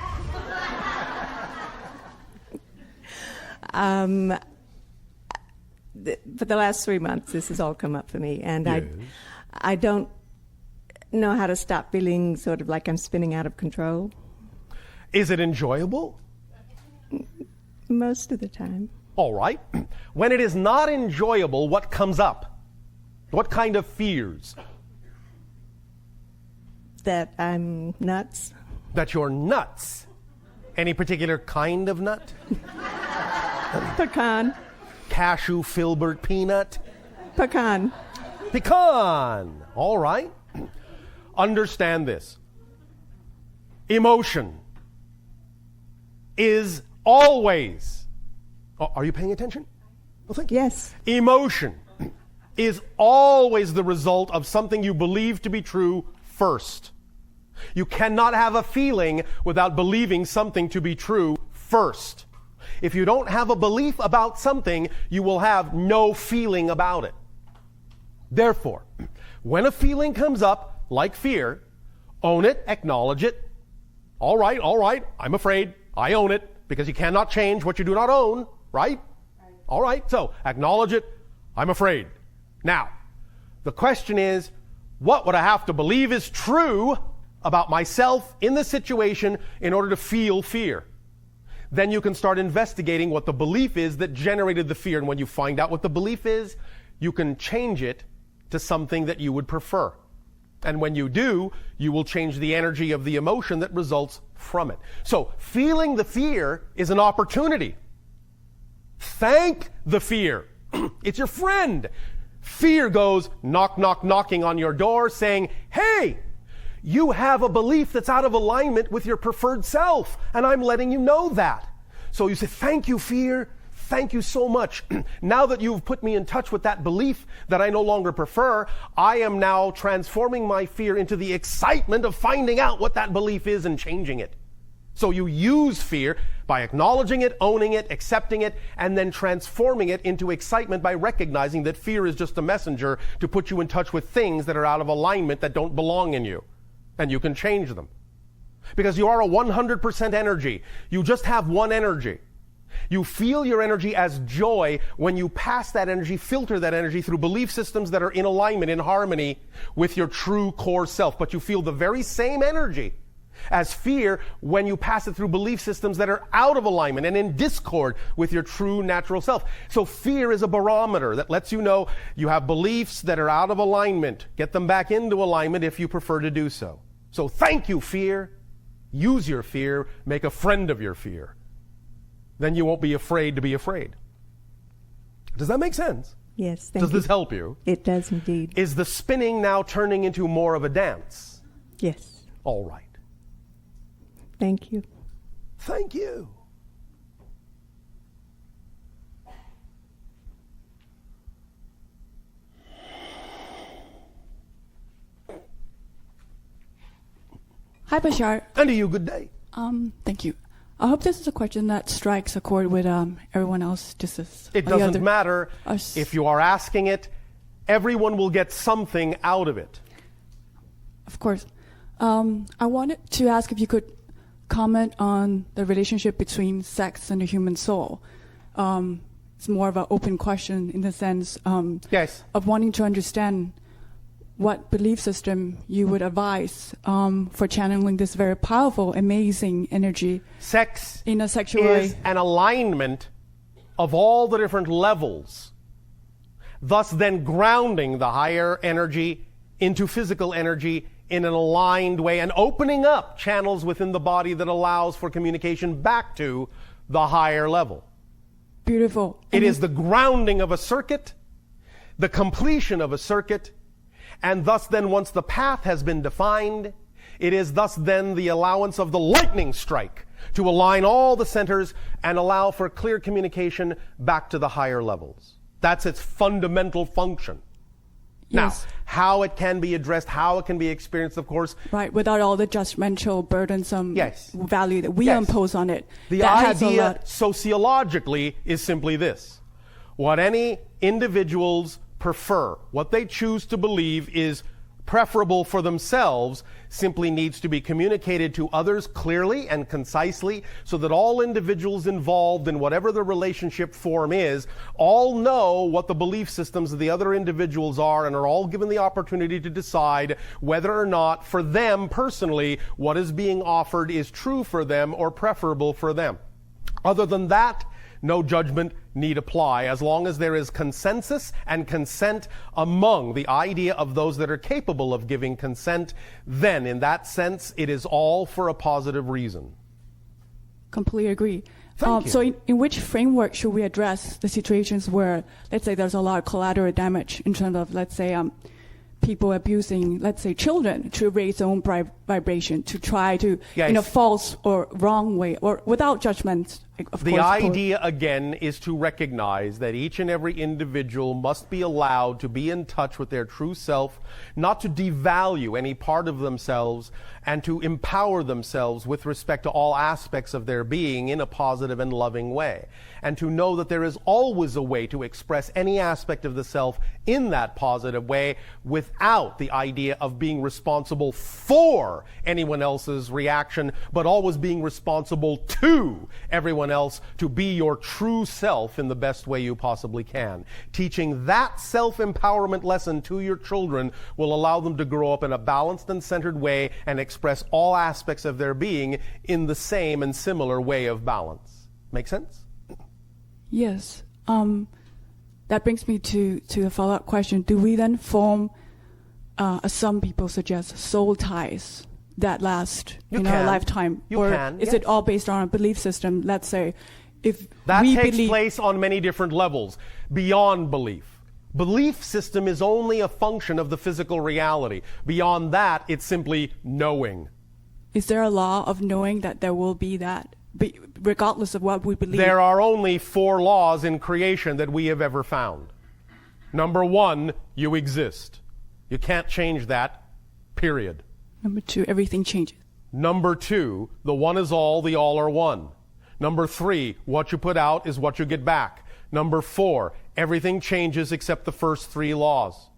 For the last 3 months, this has all come up for me, and Yes. I don't know how to stop feeling sort of like I'm spinning out of control Is it enjoyable? most of the time. All right. When it is not enjoyable, what comes up? What kind of fears? That I'm nuts. That you're nuts. Any particular kind of nut? Pecan. Cashew, filbert, peanut? Pecan. Pecan. All right. Understand this. Emotion is always... Oh, are you paying attention? Well, thank you. Yes. Emotion is always the result of something you believe to be true first. You cannot have a feeling without believing something to be true first. If you don't have a belief about something, you will have no feeling about it. Therefore, when a feeling comes up, like fear, own it, acknowledge it. All right, I'm afraid. I own it, because you cannot change what you do not own, right? All right, so acknowledge it. I'm afraid. Now, the question is, what would I have to believe is true about myself in the situation in order to feel fear? Then you can start investigating what the belief is that generated the fear. And when you find out what the belief is, you can change it to something that you would prefer. And when you do, you will change the energy of the emotion that results from it. So feeling the fear is an opportunity. Thank the fear. It's your friend. Fear goes knock, knock, knocking on your door saying, hey, you have a belief that's out of alignment with your preferred self, and I'm letting you know that. So you say, thank you, fear. Thank you so much. Now that you've put me in touch with that belief that I no longer prefer, I am now transforming my fear into the excitement of finding out what that belief is and changing it. So you use fear by acknowledging it, owning it, accepting it, and then transforming it into excitement by recognizing that fear is just a messenger to put you in touch with things that are out of alignment that don't belong in you. And you can change them. Because you are a 100% energy. You just have one energy. You feel your energy as joy when you pass that energy, filter that energy through belief systems that are in alignment, in harmony with your true core self. But you feel the very same energy as fear when you pass it through belief systems that are out of alignment and in discord with your true natural self. So fear is a barometer that lets you know you have beliefs that are out of alignment. Get them back into alignment if you prefer to do so. So thank you, fear. Use your fear. Make a friend of your fear. Then you won't be afraid to be afraid. Does that make sense? Yes, thank Does you. this help you? It does indeed. Is the spinning now turning into more of a dance? Yes. All right. Thank you. Thank you. Hi, Bashar. And to you, good day. Thank you. I hope this is a question that strikes a chord with everyone else. Just as It the doesn't other- matter us. if you are asking it. Everyone will get something out of it. Of course. I wanted to ask if you could comment on the relationship between sex and the human soul. It's more of an open question in the sense Yes. of wanting to understand what belief system you would advise for channeling this very powerful, amazing energy Sex in a sexual is way. an alignment of all the different levels, thus then grounding the higher energy into physical energy in an aligned way and opening up channels within the body that allows for communication back to the higher level. Beautiful. It is the grounding of a circuit, the completion of a circuit, and thus then once the path has been defined, it is thus then the allowance of the lightning strike to align all the centers and allow for clear communication back to the higher levels. That's its fundamental function. Yes. Now, how it can be addressed, how it can be experienced, of course. Right, without all the judgmental, burdensome value that we impose on it. The that has idea sociologically is simply this. What any individuals prefer, what they choose to believe is preferable for themselves, simply needs to be communicated to others clearly and concisely so that all individuals involved in whatever the relationship form is all know what the belief systems of the other individuals are and are all given the opportunity to decide whether or not for them personally what is being offered is true for them or preferable for them. Other than that, no judgment need apply as long as there is consensus and consent among the idea of those that are capable of giving consent. Then, in that sense, it is all for a positive reason. Completely agree. Thank you. So in which framework should we address the situations where, let's say, there's a lot of collateral damage in terms of, let's say, people abusing, let's say, children to raise their own vibration, to try to, in a false or wrong way, or without judgment, of course. The idea, again, is to recognize that each and every individual must be allowed to be in touch with their true self, not to devalue any part of themselves, and to empower themselves with respect to all aspects of their being in a positive and loving way. And to know that there is always a way to express any aspect of the self in that positive way without the idea of being responsible for anyone else's reaction, but always being responsible to everyone else to be your true self in the best way you possibly can. Teaching that self-empowerment lesson to your children will allow them to grow up in a balanced and centered way and express all aspects of their being in the same and similar way of balance. Make sense? Yes. That brings me to a follow-up question. Do we then form, as some people suggest, soul ties that last in our lifetime? Is it all based on a belief system? Let's say, if that we takes believe place on many different levels, beyond belief. Belief system is only a function of the physical reality. Beyond that, it's simply knowing. Is there a law of knowing that there will be that, regardless of what we believe? There are only 4 laws in creation that we have ever found. Number 1, you exist. You can't change that, period. Number 2, everything changes. Number 2, the one is all, the all are one. Number 3, what you put out is what you get back. Number 4, everything changes except the first 3 laws.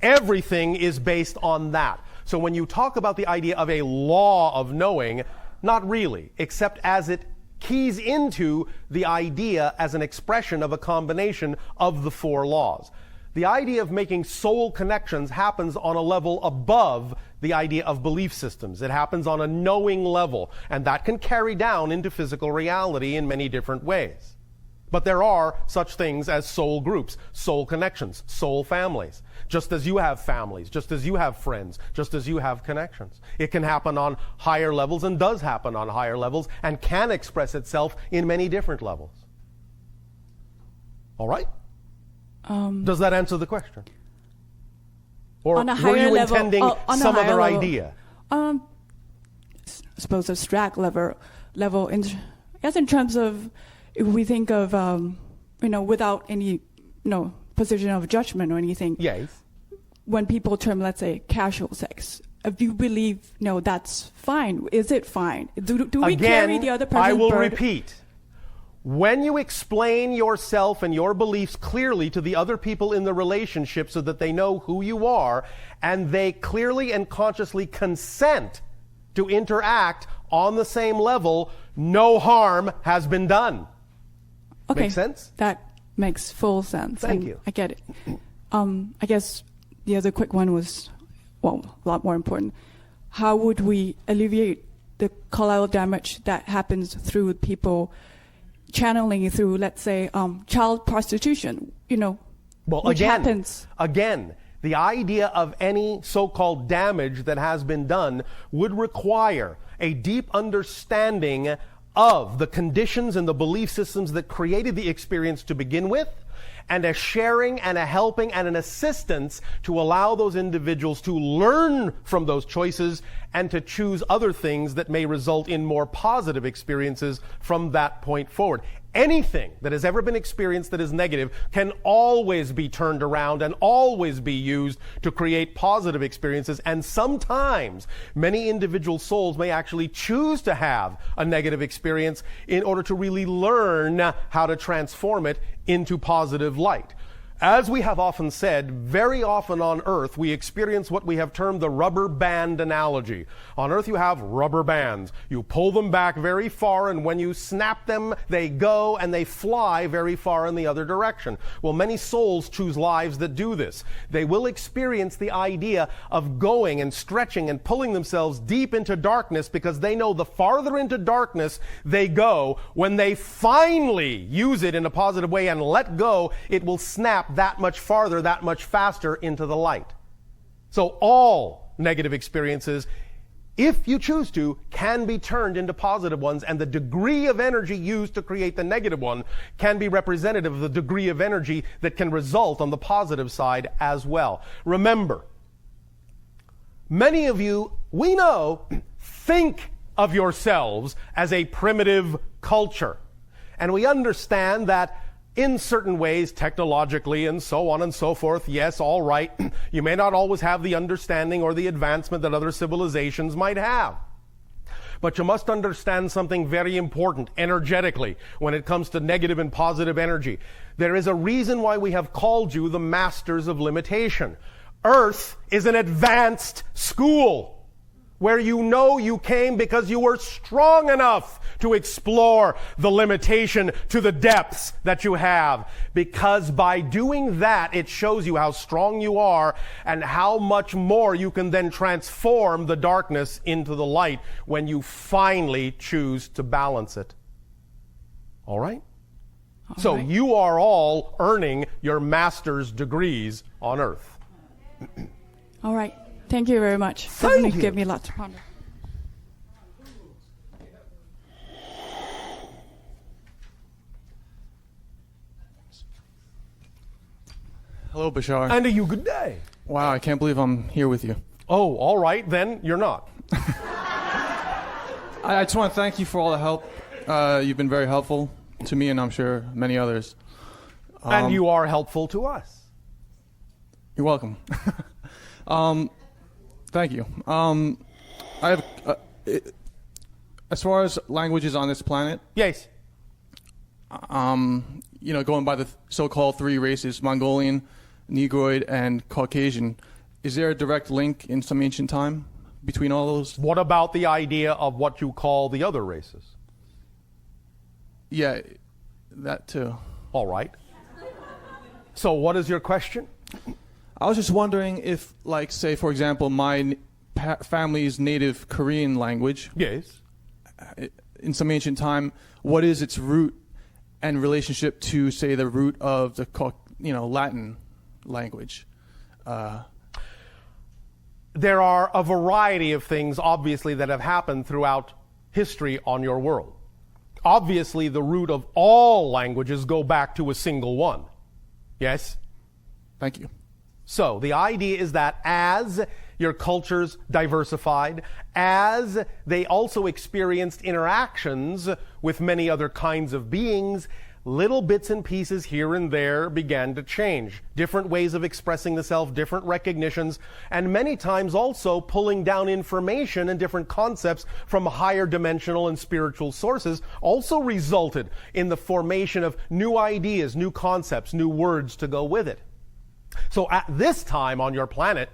Everything is based on that. So when you talk about the idea of a law of knowing, not really, except as it keys into the idea as an expression of a combination of the 4 laws. The idea of making soul connections happens on a level above the idea of belief systems. It happens on a knowing level, and that can carry down into physical reality in many different ways. But there are such things as soul groups, soul connections, soul families. Just as you have families, just as you have friends, just as you have connections. It can happen on higher levels and does happen on higher levels and can express itself in many different levels. All right? Does that answer the question? Or on a were you higher level, intending on some a higher other level, idea? I suppose abstract level in, I guess in terms of, if we think of, without any, position of judgment or anything. Yes. When people term, let's say, casual sex, if you believe, that's fine, is it fine? Do we carry the other person's I will burden? repeat. When you explain yourself and your beliefs clearly to the other people in the relationship so that they know who you are, and they clearly and consciously consent to interact on the same level, no harm has been done. Okay. Make sense? That makes full sense. Thank you. I get it. I guess the other quick one was, a lot more important. How would we alleviate the collateral damage that happens through people channeling through, let's say, child prostitution? Well, which happens. Again, The idea of any so-called damage that has been done would require a deep understanding of the conditions and the belief systems that created the experience to begin with, and a sharing and a helping and an assistance to allow those individuals to learn from those choices and to choose other things that may result in more positive experiences from that point forward. Anything that has ever been experienced that is negative can always be turned around and always be used to create positive experiences. And sometimes many individual souls may actually choose to have a negative experience in order to really learn how to transform it into positive light. As we have often said, very often on Earth, we experience what we have termed the rubber band analogy. On Earth, you have rubber bands. You pull them back very far, and when you snap them, they go and they fly very far in the other direction. Well, many souls choose lives that do this. They will experience the idea of going and stretching and pulling themselves deep into darkness because they know the farther into darkness they go, when they finally use it in a positive way and let go, it will snap that much farther, that much faster into the light. So all negative experiences, if you choose to, can be turned into positive ones, and the degree of energy used to create the negative one can be representative of the degree of energy that can result on the positive side as well. Remember, many of you, we know, think of yourselves as a primitive culture. And we understand that in certain ways, technologically and so on and so forth, yes, all right, you may not always have the understanding or the advancement that other civilizations might have. But you must understand something very important energetically when it comes to negative and positive energy. There is a reason why we have called you the masters of limitation. Earth is an advanced school where you know you came because you were strong enough to explore the limitation to the depths that you have. Because by doing that, it shows you how strong you are and how much more you can then transform the darkness into the light when you finally choose to balance it. All right? So you are all earning your master's degrees on Earth. All right. Thank you very much. Thank you. Give me lots of ponder. Hello, Bashar. And a you good day. Wow, I can't believe I'm here with you. Oh, all right, then you're not. I just want to thank you for all the help. You've been very helpful to me, and I'm sure many others. And you are helpful to us. You're welcome. Thank you. I have, as far as languages on this planet, yes. Going by the so-called three races, Mongolian, Negroid, and Caucasian, is there a direct link in some ancient time between all those? What about the idea of what you call the other races? Yeah, that too. All right. So what is your question? I was just wondering if, like, say, for example, my family's native Korean language. Yes. In some ancient time, what is its root and relationship to, say, the root of the Latin language? There are a variety of things, obviously, that have happened throughout history on your world. Obviously, the root of all languages go back to a single one. Yes? Thank you. So the idea is that as your cultures diversified, as they also experienced interactions with many other kinds of beings, little bits and pieces here and there began to change. Different ways of expressing the self, different recognitions, and many times also pulling down information and different concepts from higher dimensional and spiritual sources also resulted in the formation of new ideas, new concepts, new words to go with it. So at this time on your planet,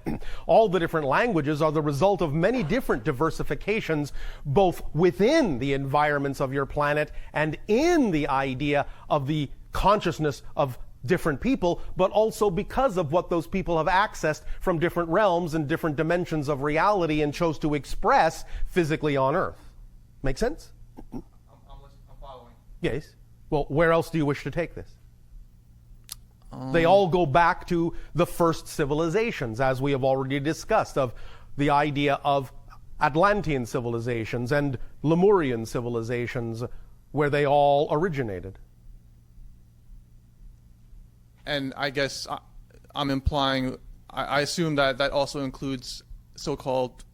all the different languages are the result of many different diversifications, both within the environments of your planet and in the idea of the consciousness of different people, but also because of what those people have accessed from different realms and different dimensions of reality and chose to express physically on Earth. Make sense? I'm following. Yes. Well, where else do you wish to take this? They all go back to the first civilizations, as we have already discussed, of the idea of Atlantean civilizations and Lemurian civilizations, where they all originated. And I guess I'm implying, I assume that that also includes so-called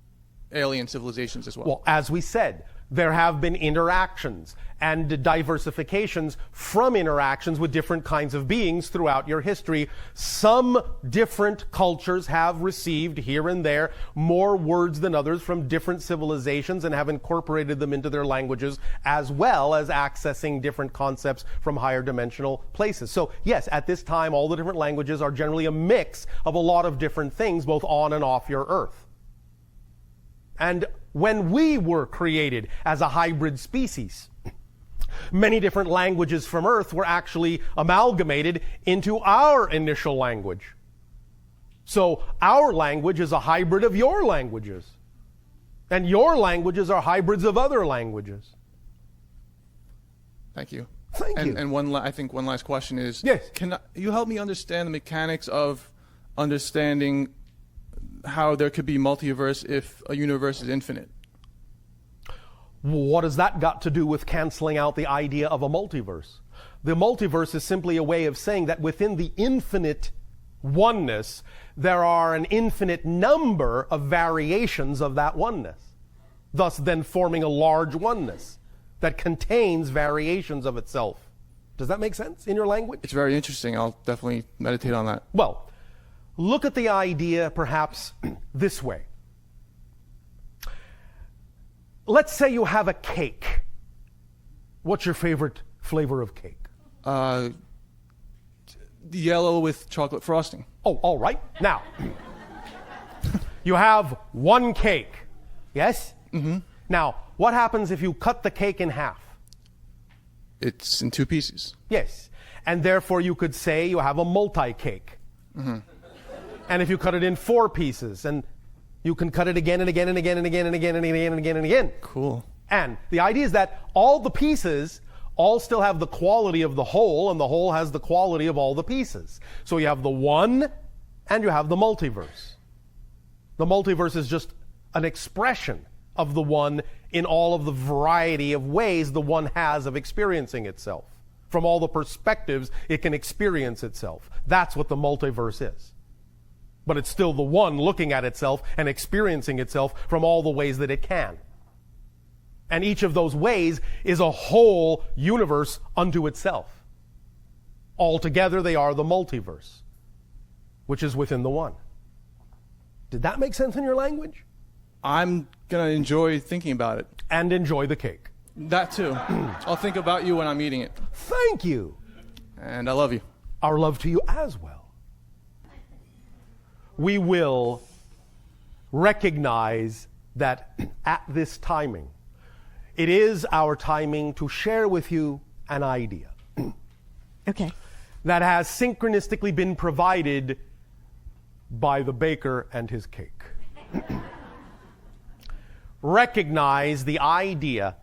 alien civilizations as well. Well, as we said, there have been interactions and diversifications from interactions with different kinds of beings throughout your history. Some different cultures have received here and there more words than others from different civilizations and have incorporated them into their languages, as well as accessing different concepts from higher dimensional places. So yes, at this time, all the different languages are generally a mix of a lot of different things, both on and off your Earth. And when we were created as a hybrid species, many different languages from Earth were actually amalgamated into our initial language. So our language is a hybrid of your languages. And your languages are hybrids of other languages. Thank you. Thank you. And I think one last question is, yes, can you help me understand the mechanics of understanding how there could be multiverse if a universe is infinite? What has that got to do with canceling out the idea of a multiverse? The multiverse is simply a way of saying that within the infinite oneness, there are an infinite number of variations of that oneness, thus then forming a large oneness that contains variations of itself. Does that make sense in your language? It's very interesting. I'll definitely meditate on that. Well, look at the idea perhaps this way. Let's say you have a cake. What's your favorite flavor of cake? Yellow with chocolate frosting. Oh, all right. Now, you have one cake, yes? Mm-hmm. Now, what happens if you cut the cake in half? It's in two pieces. Yes. And therefore you could say you have a multi-cake. Mm-hmm. And if you cut it in 4 pieces, and you can cut it again and again and again and again and again and again and again and again. Cool. And the idea is that all the pieces all still have the quality of the whole, and the whole has the quality of all the pieces. So you have the one, and you have the multiverse. The multiverse is just an expression of the one in all of the variety of ways the one has of experiencing itself. From all the perspectives it can experience itself. That's what the multiverse is. But it's still the one looking at itself and experiencing itself from all the ways that it can. And each of those ways is a whole universe unto itself. Altogether, they are the multiverse, which is within the one. Did that make sense in your language? I'm going to enjoy thinking about it. And enjoy the cake. That too. I'll think about you when I'm eating it. Thank you. And I love you. Our love to you as well. We will recognize that at this timing, it is our timing to share with you an idea. Okay. That has synchronistically been provided by the baker and his cake. Recognize the idea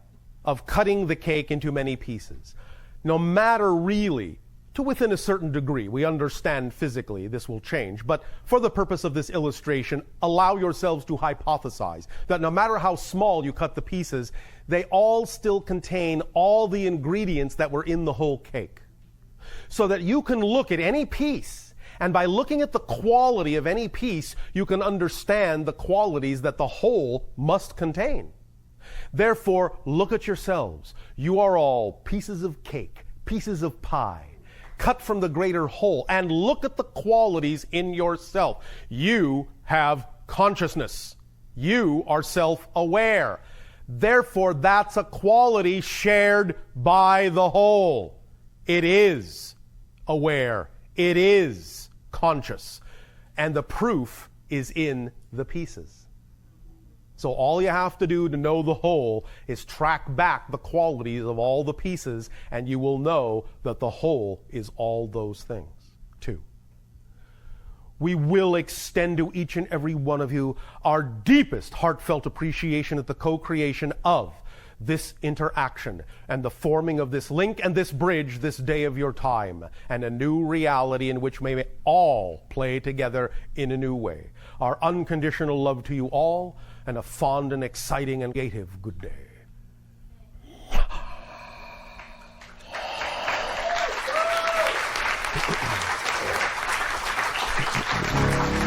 of cutting the cake into many pieces. No matter really, to within a certain degree, we understand physically this will change, but for the purpose of this illustration, allow yourselves to hypothesize that no matter how small you cut the pieces, they all still contain all the ingredients that were in the whole cake. So that you can look at any piece, and by looking at the quality of any piece, you can understand the qualities that the whole must contain. Therefore, look at yourselves. You are all pieces of cake, pieces of pie, cut from the greater whole, and look at the qualities in yourself. You have consciousness. You are self-aware. Therefore, that's a quality shared by the whole. It is aware. It is conscious. And the proof is in the pieces. So all you have to do to know the whole is track back the qualities of all the pieces, and you will know that the whole is all those things too. We will extend to each and every one of you our deepest heartfelt appreciation at the co-creation of this interaction and the forming of this link and this bridge this day of your time, and a new reality in which we may all play together in a new way. Our unconditional love to you all, and a fond and exciting and creative good day.